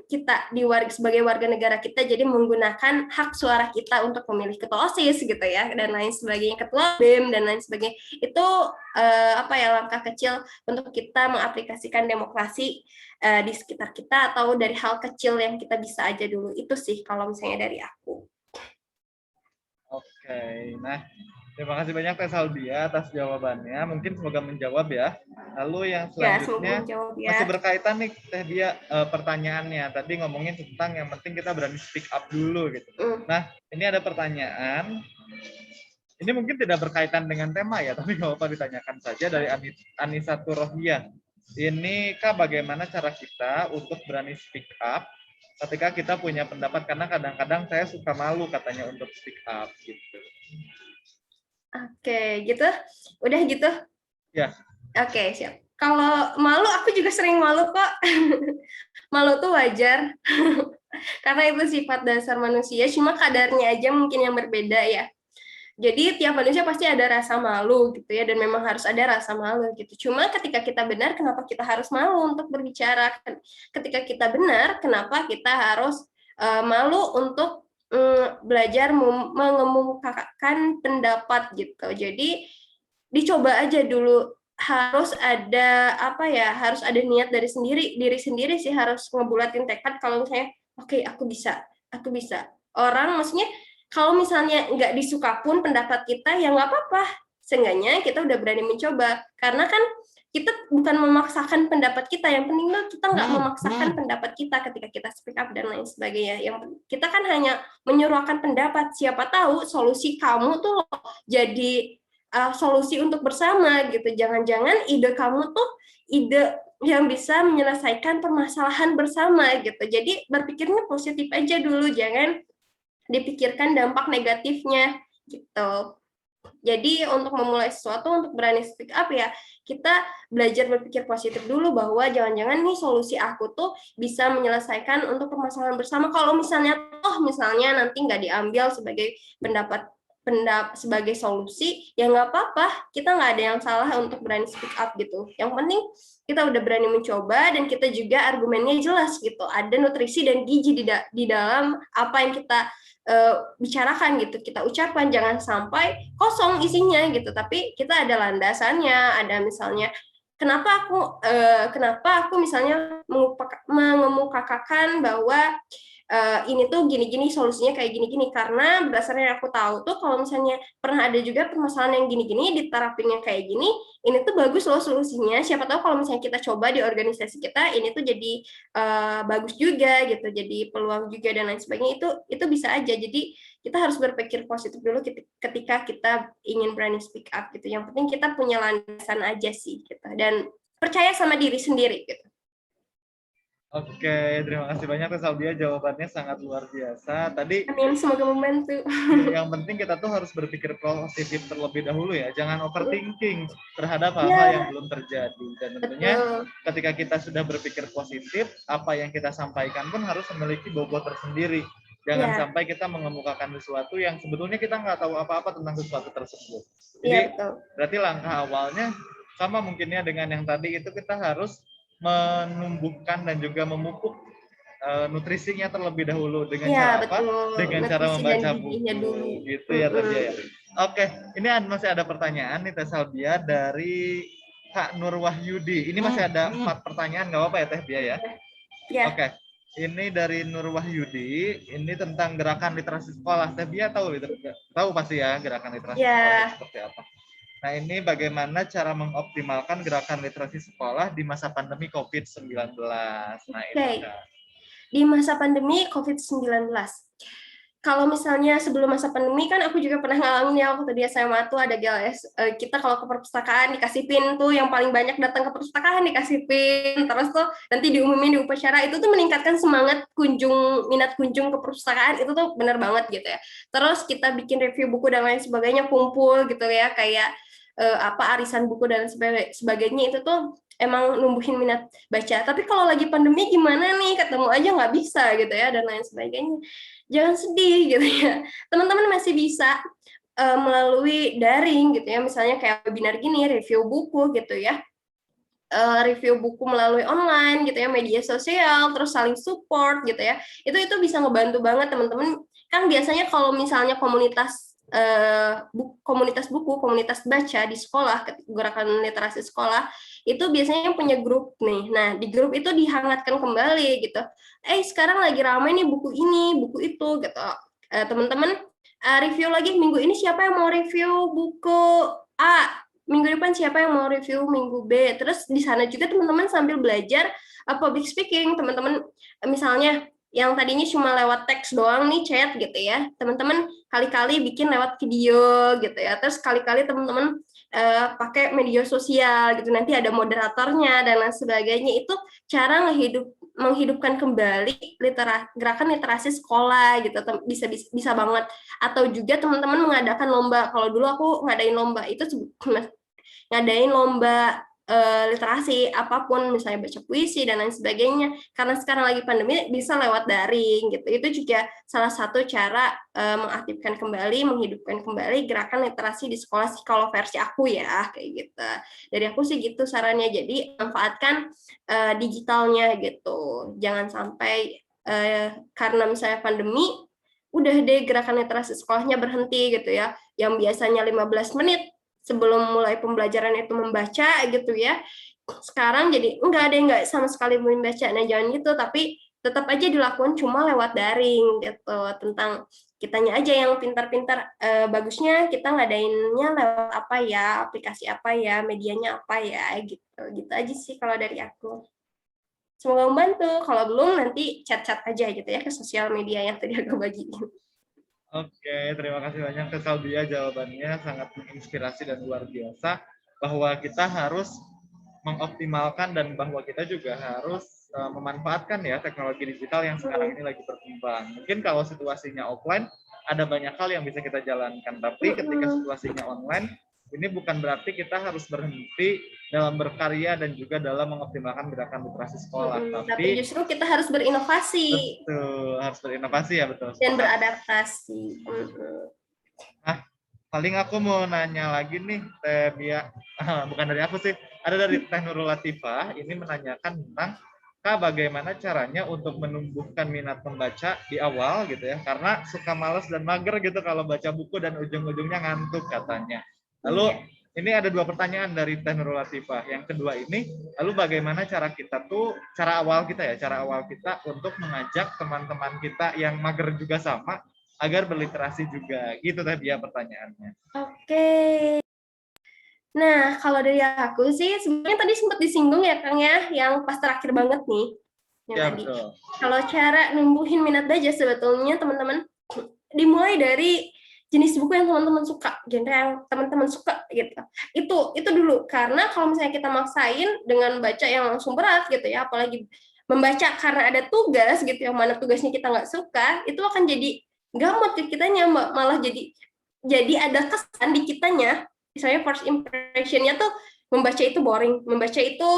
kita sebagai warga negara kita, jadi menggunakan hak suara kita untuk memilih ketua OSIS gitu ya, dan lain sebagainya, ketua BEM dan lain sebagainya. Itu langkah kecil untuk kita mengaplikasikan demokrasi di sekitar kita, atau dari hal kecil yang kita bisa aja dulu. Itu sih kalau misalnya dari aku. Oke, nah terima kasih banyak Teh Salbia atas jawabannya. Mungkin semoga menjawab ya. Lalu yang selanjutnya masih berkaitan nih Teh Dia pertanyaannya. Tadi ngomongin tentang yang penting kita berani speak up dulu gitu. Nah, ini ada pertanyaan. Ini mungkin tidak berkaitan dengan tema ya, tapi nggak apa-apa ditanyakan saja dari Anissa Turohia. Ini Kak, bagaimana cara kita untuk berani speak up ketika kita punya pendapat, karena kadang-kadang saya suka malu katanya untuk speak up gitu. Oke, gitu. Udah gitu? Ya. Oke, siap. Kalau malu, aku juga sering malu kok. Malu tuh wajar. Karena itu sifat dasar manusia, cuma kadarnya aja mungkin yang berbeda ya. Jadi tiap manusia pasti ada rasa malu gitu ya, dan memang harus ada rasa malu gitu. Cuma ketika kita benar, kenapa kita harus malu untuk berbicara? Ketika kita benar, kenapa kita harus malu untuk belajar mengemukakan pendapat gitu. Jadi dicoba aja dulu, harus ada harus ada niat dari diri sendiri sih, harus ngebulatin tekad kalau misalnya oke, aku bisa. Orang maksudnya kalau misalnya nggak disuka pun pendapat kita, ya nggak apa-apa. Seenggaknya kita udah berani mencoba. Karena kan kita bukan memaksakan pendapat kita. Yang penting tuh kita nggak memaksakan pendapat kita ketika kita speak up dan lain sebagainya. Yang kita kan hanya menyuarakan pendapat. Siapa tahu solusi kamu tuh jadi solusi untuk bersama gitu. Jangan-jangan ide kamu tuh ide yang bisa menyelesaikan permasalahan bersama gitu. Jadi berpikirnya positif aja dulu, jangan dipikirkan dampak negatifnya gitu. Jadi untuk memulai sesuatu, untuk berani speak up ya, kita belajar berpikir positif dulu, bahwa jangan-jangan nih solusi aku tuh bisa menyelesaikan untuk permasalahan bersama. Kalau misalnya nanti nggak diambil sebagai pendapat sebagai solusi, ya nggak apa-apa, kita nggak ada yang salah untuk berani speak up gitu. Yang penting kita udah berani mencoba, dan kita juga argumennya jelas gitu, ada nutrisi dan gizi di dalam apa yang kita bicarakan gitu, kita ucapkan, jangan sampai kosong isinya gitu, tapi kita ada landasannya, ada misalnya kenapa aku misalnya mengemukakan bahwa ini tuh gini-gini solusinya kayak gini-gini, karena berdasarkan yang aku tahu tuh kalau misalnya pernah ada juga permasalahan yang gini-gini diterapinnya kayak gini, ini tuh bagus loh solusinya, siapa tahu kalau misalnya kita coba di organisasi kita ini tuh jadi bagus juga gitu, jadi peluang juga dan lain sebagainya, itu bisa aja. Jadi kita harus berpikir positif dulu ketika kita ingin berani speak up gitu. Yang penting kita punya landasan aja sih gitu, dan percaya sama diri sendiri gitu. Oke, terima kasih banyak Teh Salbia, jawabannya sangat luar biasa. Tadi Amin, semoga membantu. yang penting kita tuh harus berpikir positif terlebih dahulu ya, jangan overthinking terhadap hal-hal Ya, yang belum terjadi. Dan tentunya betul. ketika kita sudah berpikir positif, apa yang kita sampaikan pun harus memiliki bobot tersendiri. Jangan Ya, sampai kita mengemukakan sesuatu yang sebetulnya kita nggak tahu apa-apa tentang sesuatu tersebut. iya Jadi betul. berarti langkah awalnya sama mungkinnya dengan yang tadi itu, kita harus menumbuhkan dan juga memupuk nutrisinya terlebih dahulu. Dengan Iya, cara apa? betul. Dengan cara Nutrisi dan membaca gizinya buku. dulu. Gitu ya tadi ya. Oke, ini masih ada pertanyaan nih Teh Salbia dari Kak Nur Wahyudi. Ini masih ada 4 pertanyaan, nggak apa-apa ya Teh Bia ya? Ya, Oke. Ini dari Nur Wahyudi, ini tentang gerakan literasi sekolah. Teh Bia tahu pasti ya gerakan literasi sekolah ya. itu seperti apa. Nah, ini bagaimana cara mengoptimalkan gerakan literasi sekolah di masa pandemi COVID-19. Nah, itu Oke. Kak. Di masa pandemi COVID-19. Kalau misalnya sebelum masa pandemi kan aku juga pernah ngalamin ya, waktu di SMA tuh ada GLS, kita kalau ke perpustakaan dikasih pin tuh, yang paling banyak datang ke perpustakaan dikasih pin, terus tuh nanti diumumin di upacara, itu tuh meningkatkan semangat minat kunjung ke perpustakaan, itu tuh bener banget gitu ya. Terus kita bikin review buku dan lain sebagainya, kumpul gitu ya, kayak arisan buku dan sebagainya, itu tuh emang numbuhin minat baca. Tapi kalau lagi pandemi gimana nih, ketemu aja nggak bisa gitu ya, dan lain sebagainya. Jangan sedih gitu ya, teman-teman masih bisa melalui daring gitu ya, misalnya kayak webinar gini, review buku gitu ya, review buku melalui online gitu ya, media sosial, terus saling support gitu ya, itu bisa ngebantu banget teman-teman. Kan biasanya kalau misalnya komunitas buku, komunitas baca di sekolah, gerakan literasi sekolah, itu biasanya punya grup nih. Nah, di grup itu dihangatkan kembali gitu. Sekarang lagi ramai nih buku ini, buku itu gitu. Teman-teman review lagi, minggu ini siapa yang mau review buku A? Minggu depan siapa yang mau review minggu B? Terus di sana juga teman-teman sambil belajar public speaking. Teman-teman misalnya yang tadinya cuma lewat teks doang nih, chat gitu ya, teman-teman kali-kali bikin lewat video gitu ya, terus kali-kali teman-teman pakai media sosial gitu, nanti ada moderatornya dan lain sebagainya. Itu cara menghidupkan kembali gerakan literasi sekolah gitu, bisa banget. Atau juga teman-teman mengadakan lomba. Kalau dulu aku ngadain lomba itu, ngadain lomba literasi apapun, misalnya baca puisi dan lain sebagainya, karena sekarang lagi pandemi bisa lewat daring gitu. Itu juga salah satu cara mengaktifkan kembali, menghidupkan kembali gerakan literasi di sekolah sih, kalau versi aku ya kayak gitu. Dari aku sih gitu sarannya, jadi manfaatkan digitalnya gitu, jangan sampai karena misalnya pandemi udah deh gerakan literasi sekolahnya berhenti gitu ya, yang biasanya 15 menit sebelum mulai pembelajaran itu membaca gitu ya, sekarang jadi enggak sama sekali membaca. Nah, jangan gitu, tapi tetap aja dilakukan cuma lewat daring gitu. Tentang kitanya aja yang pintar-pintar, bagusnya kita ngadainnya lewat apa ya, aplikasi apa ya, medianya apa ya, gitu aja sih kalau dari aku. Semoga membantu. Kalau belum nanti chat-chat aja gitu ya ke sosial media yang tadi aku bagiin. Oke, terima kasih banyak Teh Salbia, jawabannya sangat menginspirasi dan luar biasa, bahwa kita harus mengoptimalkan dan bahwa kita juga harus memanfaatkan ya teknologi digital yang sekarang ini lagi berkembang. Mungkin kalau situasinya offline ada banyak hal yang bisa kita jalankan, tapi ketika situasinya online ini bukan berarti kita harus berhenti dalam berkarya dan juga dalam mengoptimalkan gerakan literasi sekolah, Tapi justru kita harus berinovasi. Betul, harus berinovasi ya, betul. Dan beradaptasi. Nah, paling aku mau nanya lagi nih, Teh Bia. Bukan dari aku sih, ada dari Teh Nurul Latifah. Ini menanyakan tentang Kak, bagaimana caranya untuk menumbuhkan minat membaca di awal gitu ya, karena suka malas dan mager gitu kalau baca buku dan ujung-ujungnya ngantuk katanya. Lalu Ini ada 2 pertanyaan dari Teh Nurul Latifah. Yang kedua ini, lalu bagaimana cara awal kita untuk mengajak teman-teman kita yang mager juga sama, agar berliterasi juga. Gitu tadi ya pertanyaannya. Oke. Nah, kalau dari aku sih, sebenarnya tadi sempat disinggung ya Kang ya, yang pas terakhir banget nih, yang Ya, tadi. betul. Kalau cara numbuhin minat baca sebetulnya teman-teman dimulai dari jenis buku yang teman-teman suka, genre yang teman-teman suka gitu. Itu dulu, karena kalau misalnya kita maksain dengan baca yang langsung berat gitu ya, apalagi membaca karena ada tugas gitu, yang mana tugasnya kita nggak suka, itu akan jadi gamut ke kitanya, malah jadi ada kesan di kitanya. Misalnya first impression-nya tuh membaca itu boring, membaca itu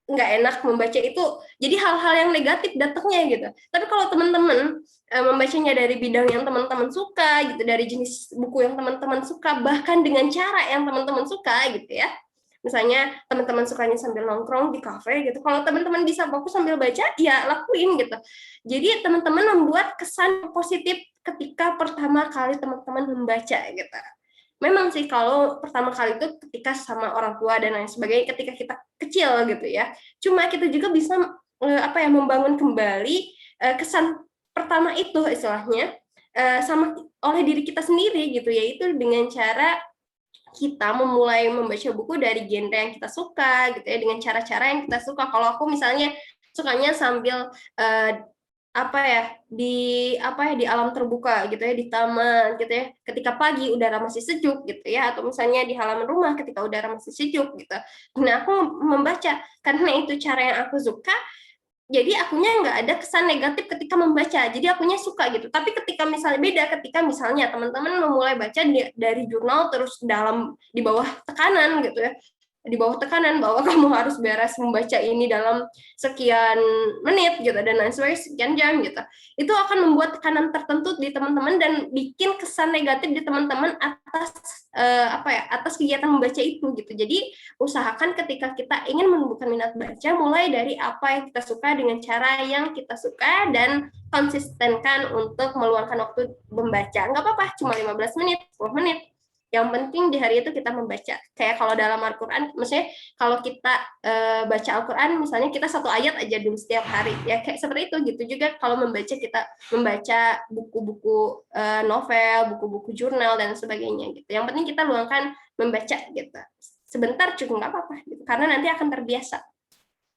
nggak enak, membaca itu jadi hal-hal yang negatif datangnya gitu. Tapi kalau teman-teman membacanya dari bidang yang teman-teman suka gitu, dari jenis buku yang teman-teman suka, bahkan dengan cara yang teman-teman suka gitu ya. Misalnya teman-teman sukanya sambil nongkrong di kafe gitu. Kalau teman-teman bisa fokus sambil baca, ya lakuin gitu. Jadi teman-teman membuat kesan positif ketika pertama kali teman-teman membaca gitu. Memang sih kalau pertama kali itu ketika sama orang tua dan lain sebagainya, ketika kita kecil gitu ya. Cuma kita juga bisa membangun kembali kesan pertama itu istilahnya sama oleh diri kita sendiri gitu, yaitu dengan cara kita memulai membaca buku dari genre yang kita suka gitu ya, dengan cara-cara yang kita suka. Kalau aku misalnya sukanya sambil di alam terbuka gitu ya, di taman gitu ya, ketika pagi udara masih sejuk gitu ya, atau misalnya di halaman rumah ketika udara masih sejuk gitu. Nah, aku membaca karena itu cara yang aku suka, jadi akunya nggak ada kesan negatif ketika membaca, jadi akunya suka gitu. Tapi ketika misalnya beda, ketika misalnya teman-teman memulai baca dari jurnal terus di bawah tekanan gitu ya, di bawah tekanan bahwa kamu harus beres membaca ini dalam sekian menit gitu dan lain sebagainya, sekian jam gitu, itu akan membuat tekanan tertentu di teman-teman dan bikin kesan negatif di teman-teman atas atas kegiatan membaca itu gitu. Jadi usahakan ketika kita ingin menumbuhkan minat baca, mulai dari apa yang kita suka dengan cara yang kita suka, dan konsistenkan untuk meluangkan waktu membaca. Nggak apa-apa, cuma 15 menit, 10 menit. Yang penting di hari itu kita membaca. Kayak kalau dalam Al-Quran, maksudnya kalau kita baca Al-Quran, misalnya kita 1 ayat aja dulu setiap hari. Ya kayak seperti itu gitu juga kalau kita membaca buku-buku novel, buku-buku jurnal, dan sebagainya gitu. Yang penting kita luangkan membaca gitu. Sebentar juga nggak apa-apa gitu. Karena nanti akan terbiasa,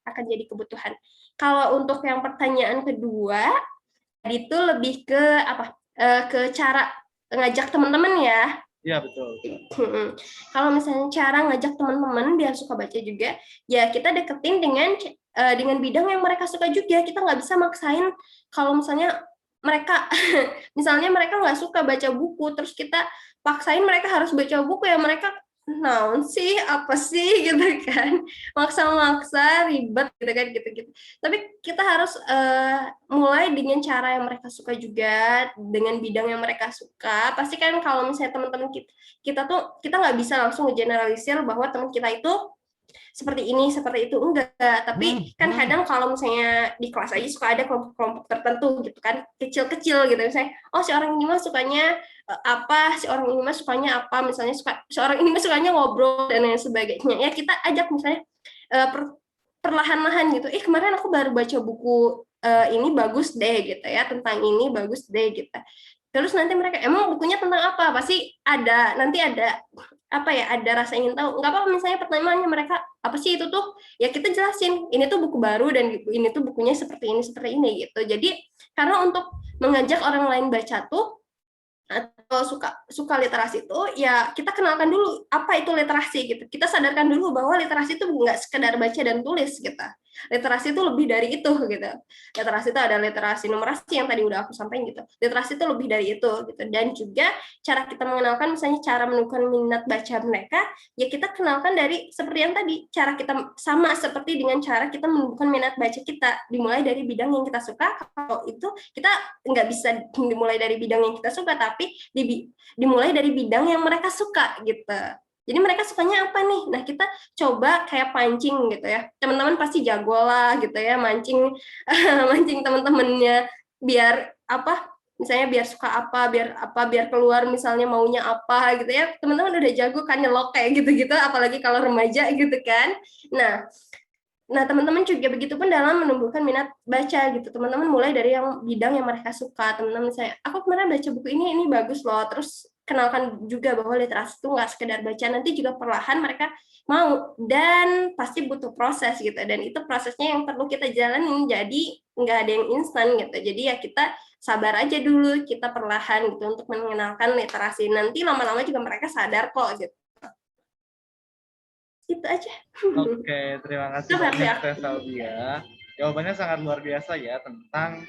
akan jadi kebutuhan. Kalau untuk yang pertanyaan kedua, itu lebih ke ke cara ngajak teman-teman ya. Iya, betul. Kalau misalnya cara ngajak teman-teman biar suka baca juga, ya kita deketin dengan bidang yang mereka suka juga. Kita nggak bisa maksain kalau misalnya misalnya mereka nggak suka baca buku, terus kita paksain mereka harus baca buku, ya mereka naon sih, apa sih gitu kan, maksa-maksa ribet gitu kan, gitu-gitu. Tapi kita harus mulai dengan cara yang mereka suka juga, dengan bidang yang mereka suka. Pasti kan kalau misalnya teman-teman kita nggak bisa langsung ngegeneralisir bahwa teman kita itu seperti ini, seperti itu, enggak. Tapi kan kadang kalau misalnya di kelas aja suka ada kelompok-kelompok tertentu gitu kan, kecil-kecil gitu. Misalnya, oh si orang ini mah sukanya apa, si orang ini mah sukanya apa, misalnya si orang ini mah sukanya ngobrol dan lain sebagainya. Ya kita ajak misalnya perlahan-lahan gitu. Kemarin aku baru baca buku ini bagus deh gitu ya, tentang ini bagus deh gitu. Terus nanti mereka, emang bukunya tentang apa? Pasti nanti ada ada rasa ingin tahu. Nggak apa-apa misalnya pertanyaannya mereka, apa sih itu tuh? Ya kita jelasin, ini tuh buku baru dan ini tuh bukunya seperti ini gitu. Jadi karena untuk mengajak orang lain baca tuh, atau suka literasi itu, ya kita kenalkan dulu apa itu literasi gitu. Kita sadarkan dulu bahwa literasi itu nggak sekedar baca dan tulis gitu. Literasi itu lebih dari itu gitu. Literasi itu ada literasi numerasi yang tadi udah aku sampaikan gitu. Literasi itu lebih dari itu gitu. Dan juga cara kita mengenalkan, misalnya cara menumbuhkan minat baca mereka, ya kita kenalkan dari seperti yang tadi, cara kita sama seperti dengan cara kita menumbuhkan minat baca kita, dimulai dari bidang yang kita suka. Kalau itu kita nggak bisa dimulai dari bidang yang kita suka, tapi dimulai dari bidang yang mereka suka gitu. Jadi mereka sukanya apa nih? Nah, kita coba kayak pancing gitu ya. Teman-teman pasti jago lah gitu ya, mancing mancing teman-temannya biar misalnya biar suka biar keluar misalnya maunya apa gitu ya, teman-teman udah jago kan nyelok kayak gitu-gitu, apalagi kalau remaja gitu kan. Nah, teman-teman juga begitu pun dalam menumbuhkan minat baca gitu. Teman-teman mulai dari yang bidang yang mereka suka. Teman-teman saya, aku kemarin baca buku ini bagus loh. Terus kenalkan juga bahwa literasi itu nggak sekedar baca, nanti juga perlahan mereka mau, dan pasti butuh proses gitu. Dan itu prosesnya yang perlu kita jalanin. Jadi nggak ada yang instan gitu. Jadi ya kita sabar aja dulu, kita perlahan gitu untuk mengenalkan literasi. Nanti lama-lama juga mereka sadar kok gitu. Itu aja. Oke, terima kasih banyak Teh Salvia. Jawabannya sangat luar biasa ya tentang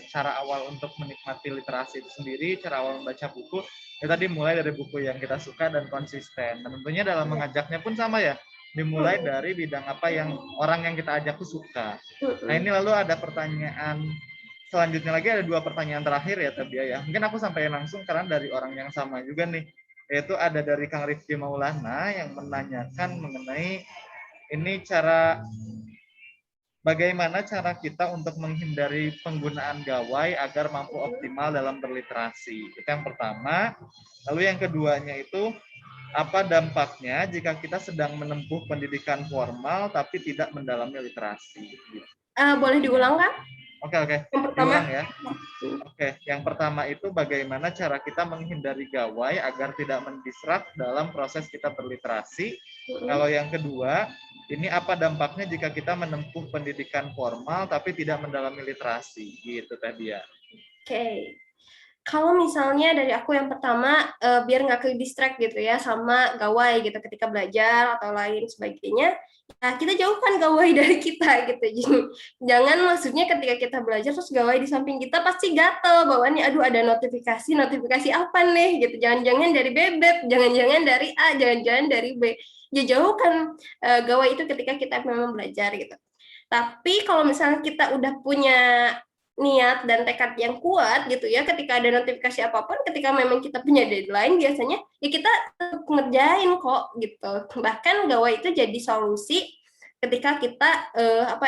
cara awal untuk menikmati literasi itu sendiri, cara awal membaca buku. Ya tadi mulai dari buku yang kita suka dan konsisten. Dan tentunya dalam mengajaknya pun sama ya, dimulai dari bidang apa yang orang yang kita ajak tuh suka. Nah ini lalu ada pertanyaan selanjutnya lagi, ada 2 pertanyaan terakhir ya Teh Bia ya. Mungkin aku sampaikan langsung karena dari orang yang sama juga nih. Yaitu ada dari Kang Rifki Maulana yang menanyakan mengenai ini bagaimana cara kita untuk menghindari penggunaan gawai agar mampu optimal dalam berliterasi. Itu yang pertama. Lalu yang keduanya itu, apa dampaknya jika kita sedang menempuh pendidikan formal tapi tidak mendalami literasi? Boleh diulang, Kak? Oke. Yang pertama. Diulang ya. Oke, yang pertama itu bagaimana cara kita menghindari gawai agar tidak mendisrupt dalam proses kita berliterasi. Kalau yang kedua, ini apa dampaknya jika kita menempuh pendidikan formal tapi tidak mendalami literasi, gitu tadi ya. Oke. Kalau misalnya dari aku yang pertama, biar nggak ke distract gitu ya sama gawai gitu ketika belajar atau lain sebagainya, nah kita jauhkan gawai dari kita gitu. Jadi, jangan maksudnya ketika kita belajar terus gawai di samping kita pasti gatel bawaannya, aduh ada notifikasi apa nih gitu. Jangan-jangan dari bebek, jangan-jangan dari A, jangan-jangan dari B. Ya jauhkan gawai itu ketika kita memang belajar gitu. Tapi kalau misalnya kita udah punya niat dan tekad yang kuat gitu ya, ketika ada notifikasi apapun, ketika memang kita punya deadline, biasanya ya kita ngerjain kok gitu. Bahkan gawai itu jadi solusi ketika kita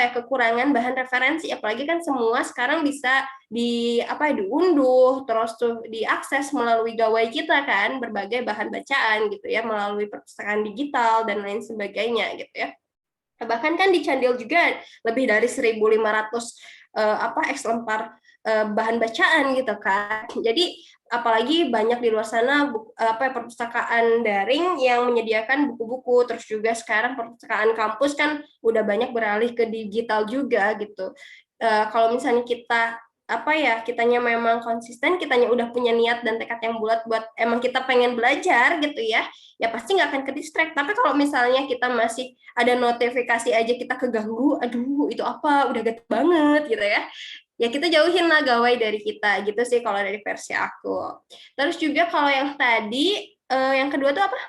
kekurangan bahan referensi, apalagi kan semua sekarang bisa diunduh terus tuh diakses melalui gawai kita kan, berbagai bahan bacaan gitu ya, melalui perpustakaan digital dan lain sebagainya gitu ya. Bahkan kan di Candil juga lebih dari 1.500 eksemplar bahan bacaan gitu kan. Jadi apalagi banyak di luar sana perpustakaan daring yang menyediakan buku-buku, terus juga sekarang perpustakaan kampus kan udah banyak beralih ke digital juga gitu. Kalau misalnya kitanya memang konsisten, kitanya udah punya niat dan tekad yang bulat buat emang kita pengen belajar gitu ya pasti nggak akan ke distract. Tapi kalau misalnya kita masih ada notifikasi aja kita keganggu, aduh itu apa, udah gatel banget gitu ya kita jauhin lah gawai dari kita gitu sih kalau dari versi aku. Terus juga kalau yang tadi yang kedua tuh apa?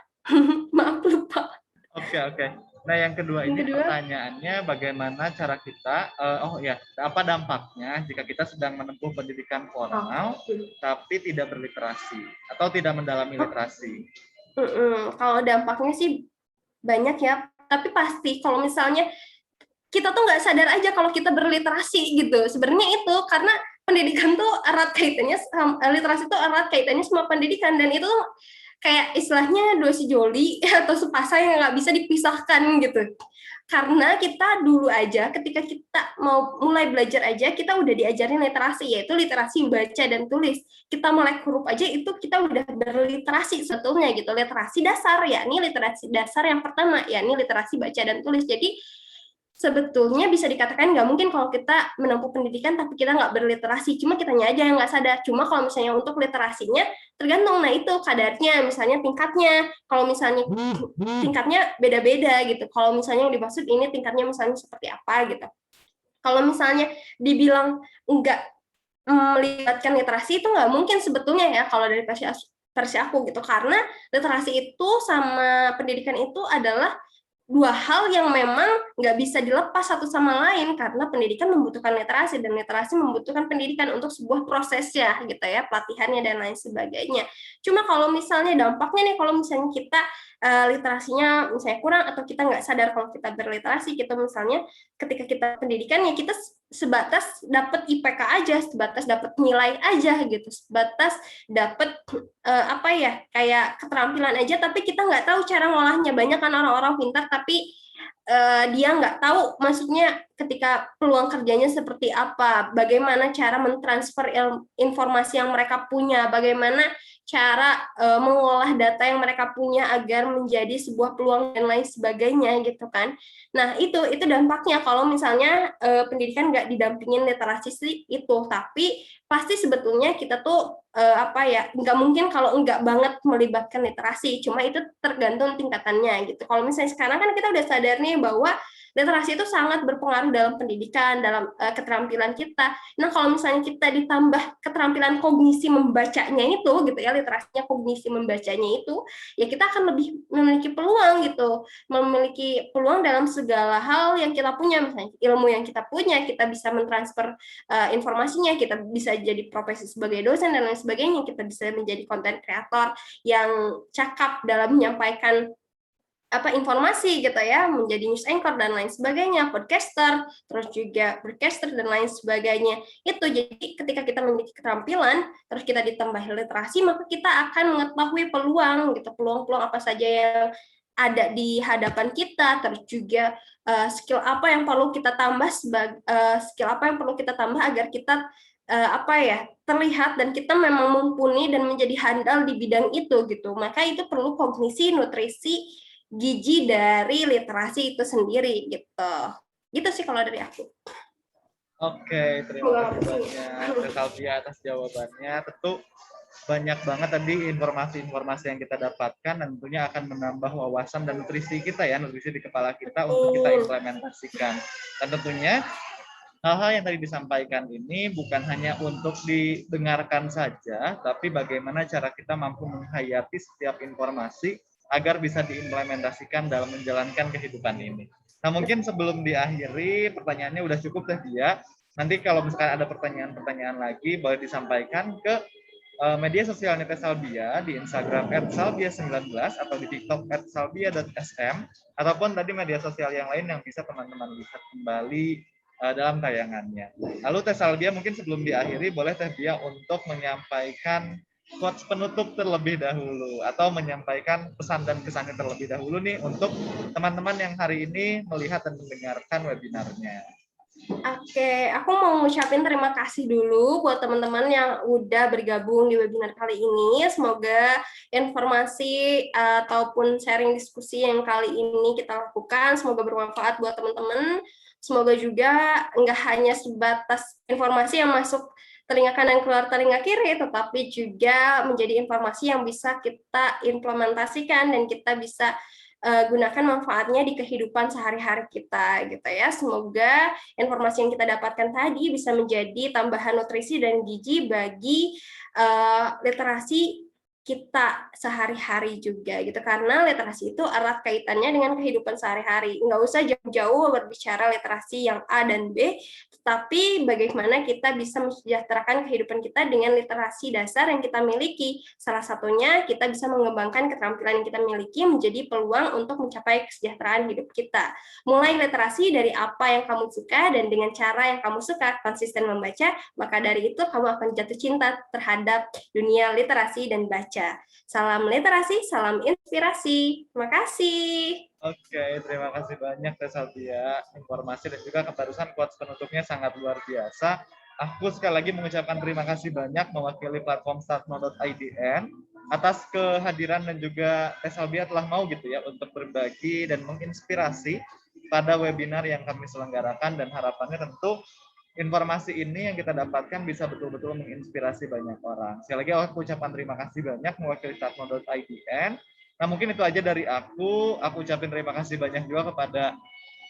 Maaf lupa. Oke. Nah yang kedua ini pertanyaannya bagaimana cara kita apa dampaknya jika kita sedang menempuh pendidikan formal tapi tidak berliterasi atau tidak mendalami literasi. Kalau dampaknya sih banyak ya, tapi pasti kalau misalnya kita tuh nggak sadar aja kalau kita berliterasi gitu. Sebenarnya itu karena pendidikan tuh erat kaitannya literasi tuh erat kaitannya sama pendidikan, dan itu kayak istilahnya dua sejoli atau sepasang yang nggak bisa dipisahkan gitu. Karena kita dulu aja ketika kita mau mulai belajar aja kita udah diajarin literasi, yaitu literasi baca dan tulis. Kita melek huruf aja itu kita udah berliterasi sebetulnya gitu. Literasi dasar, yakni literasi dasar yang pertama, yakni literasi baca dan tulis. Jadi sebetulnya bisa dikatakan nggak mungkin kalau kita menempuh pendidikan tapi kita nggak berliterasi, cuma kitanya aja yang nggak sadar. Cuma kalau misalnya untuk literasinya tergantung, nah itu kadarnya, misalnya tingkatnya. Kalau misalnya tingkatnya beda-beda gitu. Kalau misalnya yang dimaksud ini tingkatnya misalnya seperti apa gitu. Kalau misalnya dibilang nggak melibatkan literasi itu nggak mungkin sebetulnya ya kalau dari versi aku gitu, karena literasi itu sama pendidikan itu adalah dua hal yang memang nggak bisa dilepas satu sama lain, karena pendidikan membutuhkan literasi dan literasi membutuhkan pendidikan untuk sebuah prosesnya gitu ya, pelatihannya dan lain sebagainya. Cuma kalau misalnya dampaknya nih, kalau misalnya kita literasinya misalnya kurang atau kita nggak sadar kalau kita berliterasi gitu. Misalnya ketika kita pendidikan ya kita sebatas dapat IPK aja, sebatas dapat nilai aja gitu, sebatas dapat apa ya, kayak keterampilan aja, tapi kita nggak tahu cara ngolahnya. Banyak kan orang-orang pintar tapi dia nggak tahu maksudnya ketika peluang kerjanya seperti apa, bagaimana cara mentransfer informasi yang mereka punya, bagaimana cara mengolah data yang mereka punya agar menjadi sebuah peluang dan lain sebagainya gitu kan. Nah itu dampaknya kalau misalnya pendidikan nggak didampingin literasi sih itu, tapi pasti sebetulnya kita tuh apa ya, nggak mungkin kalau nggak banget melibatkan literasi, cuma itu tergantung tingkatannya gitu. Kalau misalnya sekarang kan kita udah sadar nih bahwa literasi itu sangat berpengaruh dalam pendidikan, dalam keterampilan kita. Nah kalau misalnya kita ditambah keterampilan kognisi membacanya itu gitu ya, literasinya kognisi membacanya itu, ya kita akan lebih memiliki peluang gitu, memiliki peluang dalam segala hal yang kita punya. Misalnya ilmu yang kita punya, kita bisa mentransfer informasinya, kita bisa jadi profesi sebagai dosen dan lain sebagainya, kita bisa menjadi content creator yang cakap dalam menyampaikan informasi gitu ya, menjadi news anchor dan lain sebagainya, podcaster, terus juga broadcaster dan lain sebagainya. Itu jadi ketika kita memiliki keterampilan, terus kita ditambah literasi, maka kita akan mengetahui peluang gitu, peluang-peluang apa saja yang ada di hadapan kita, terus juga skill apa yang perlu kita tambah skill apa yang perlu kita tambah agar kita terlihat dan kita memang mumpuni dan menjadi handal di bidang itu gitu. Maka itu perlu kognisi, nutrisi, gizi dari literasi itu sendiri gitu. Gitu sih kalau dari aku. Oke, terima kasih banyak Teh Salvia atas jawabannya. Tentu banyak banget tadi informasi-informasi yang kita dapatkan dan tentunya akan menambah wawasan dan nutrisi kita ya, nutrisi di kepala kita untuk kita implementasikan. Dan tentunya hal-hal yang tadi disampaikan ini bukan hanya untuk didengarkan saja, tapi bagaimana cara kita mampu menghayati setiap informasi agar bisa diimplementasikan dalam menjalankan kehidupan ini. Nah mungkin sebelum diakhiri pertanyaannya udah cukup Teh Dia. Nanti kalau misalkan ada pertanyaan-pertanyaan lagi boleh disampaikan ke media sosial Teh Salvia di Instagram @salvia19 atau di TikTok @salvia.sm ataupun tadi media sosial yang lain yang bisa teman-teman lihat kembali dalam tayangannya. Lalu Teh Salvia mungkin sebelum diakhiri boleh Teh Dia untuk menyampaikan quotes penutup terlebih dahulu atau menyampaikan pesan dan kesannya terlebih dahulu nih untuk teman-teman yang hari ini melihat dan mendengarkan webinarnya. Oke, aku mau ngucapin terima kasih dulu buat teman-teman yang udah bergabung di webinar kali ini. Semoga informasi ataupun sharing diskusi yang kali ini kita lakukan semoga bermanfaat buat teman-teman. Semoga juga nggak hanya sebatas informasi yang masuk telinga kanan keluar telinga kiri, tetapi juga menjadi informasi yang bisa kita implementasikan dan kita bisa gunakan manfaatnya di kehidupan sehari-hari kita gitu ya. Semoga informasi yang kita dapatkan tadi bisa menjadi tambahan nutrisi dan gizi bagi literasi kita sehari-hari juga gitu, karena literasi itu erat kaitannya dengan kehidupan sehari-hari. Nggak usah jauh-jauh berbicara literasi yang A dan B, tetapi bagaimana kita bisa mensejahterakan kehidupan kita dengan literasi dasar yang kita miliki. Salah satunya kita bisa mengembangkan keterampilan yang kita miliki menjadi peluang untuk mencapai kesejahteraan hidup kita. Mulai literasi dari apa yang kamu suka dan dengan cara yang kamu suka, konsisten membaca, maka dari itu kamu akan jatuh cinta terhadap dunia literasi dan baca. Salam literasi, salam inspirasi. Terima kasih. Oke, terima kasih banyak Teh Salvia. Informasi dan juga kebarusan quotes penutupnya sangat luar biasa. Aku sekali lagi mengucapkan terima kasih banyak mewakili platform startno.idn atas kehadiran dan juga Teh Salvia telah mau gitu ya untuk berbagi dan menginspirasi pada webinar yang kami selenggarakan, dan harapannya tentu informasi ini yang kita dapatkan bisa betul-betul menginspirasi banyak orang. Sekali lagi aku ucapkan terima kasih banyak mewakili startno.idn. Nah mungkin itu aja dari aku. Aku ucapin terima kasih banyak juga kepada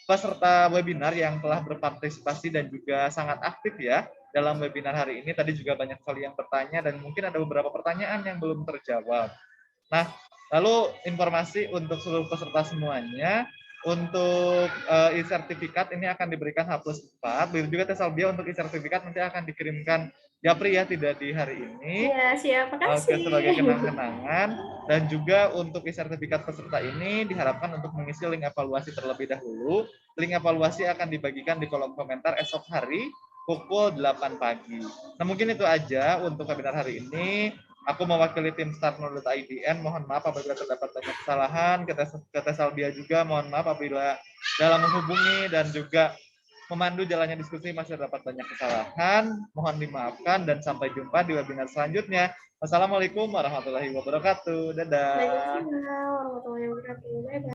peserta webinar yang telah berpartisipasi dan juga sangat aktif ya dalam webinar hari ini. Tadi juga banyak sekali yang bertanya dan mungkin ada beberapa pertanyaan yang belum terjawab. Nah, lalu informasi untuk seluruh peserta semuanya, Untuk e-sertifikat ini akan diberikan H+4, begitu juga Tesalbia untuk e-sertifikat nanti akan dikirimkan Japri ya, tidak di hari ini. Iya, siap. Oke, Makasih. sebagai kenang-kenangan. Dan juga untuk e-sertifikat peserta ini diharapkan untuk mengisi link evaluasi terlebih dahulu. Link evaluasi akan dibagikan di kolom komentar esok hari pukul 8 pagi. Nah, mungkin itu aja untuk webinar hari ini. Aku mewakili tim startnode.idn, mohon maaf apabila terdapat banyak kesalahan. Ke Tesalbia juga mohon maaf apabila dalam menghubungi dan juga memandu jalannya diskusi masih terdapat banyak kesalahan. Mohon dimaafkan dan sampai jumpa di webinar selanjutnya. Wassalamualaikum warahmatullahi wabarakatuh. Dadah. Waalaikumsalam warahmatullahi wabarakatuh. Dadah.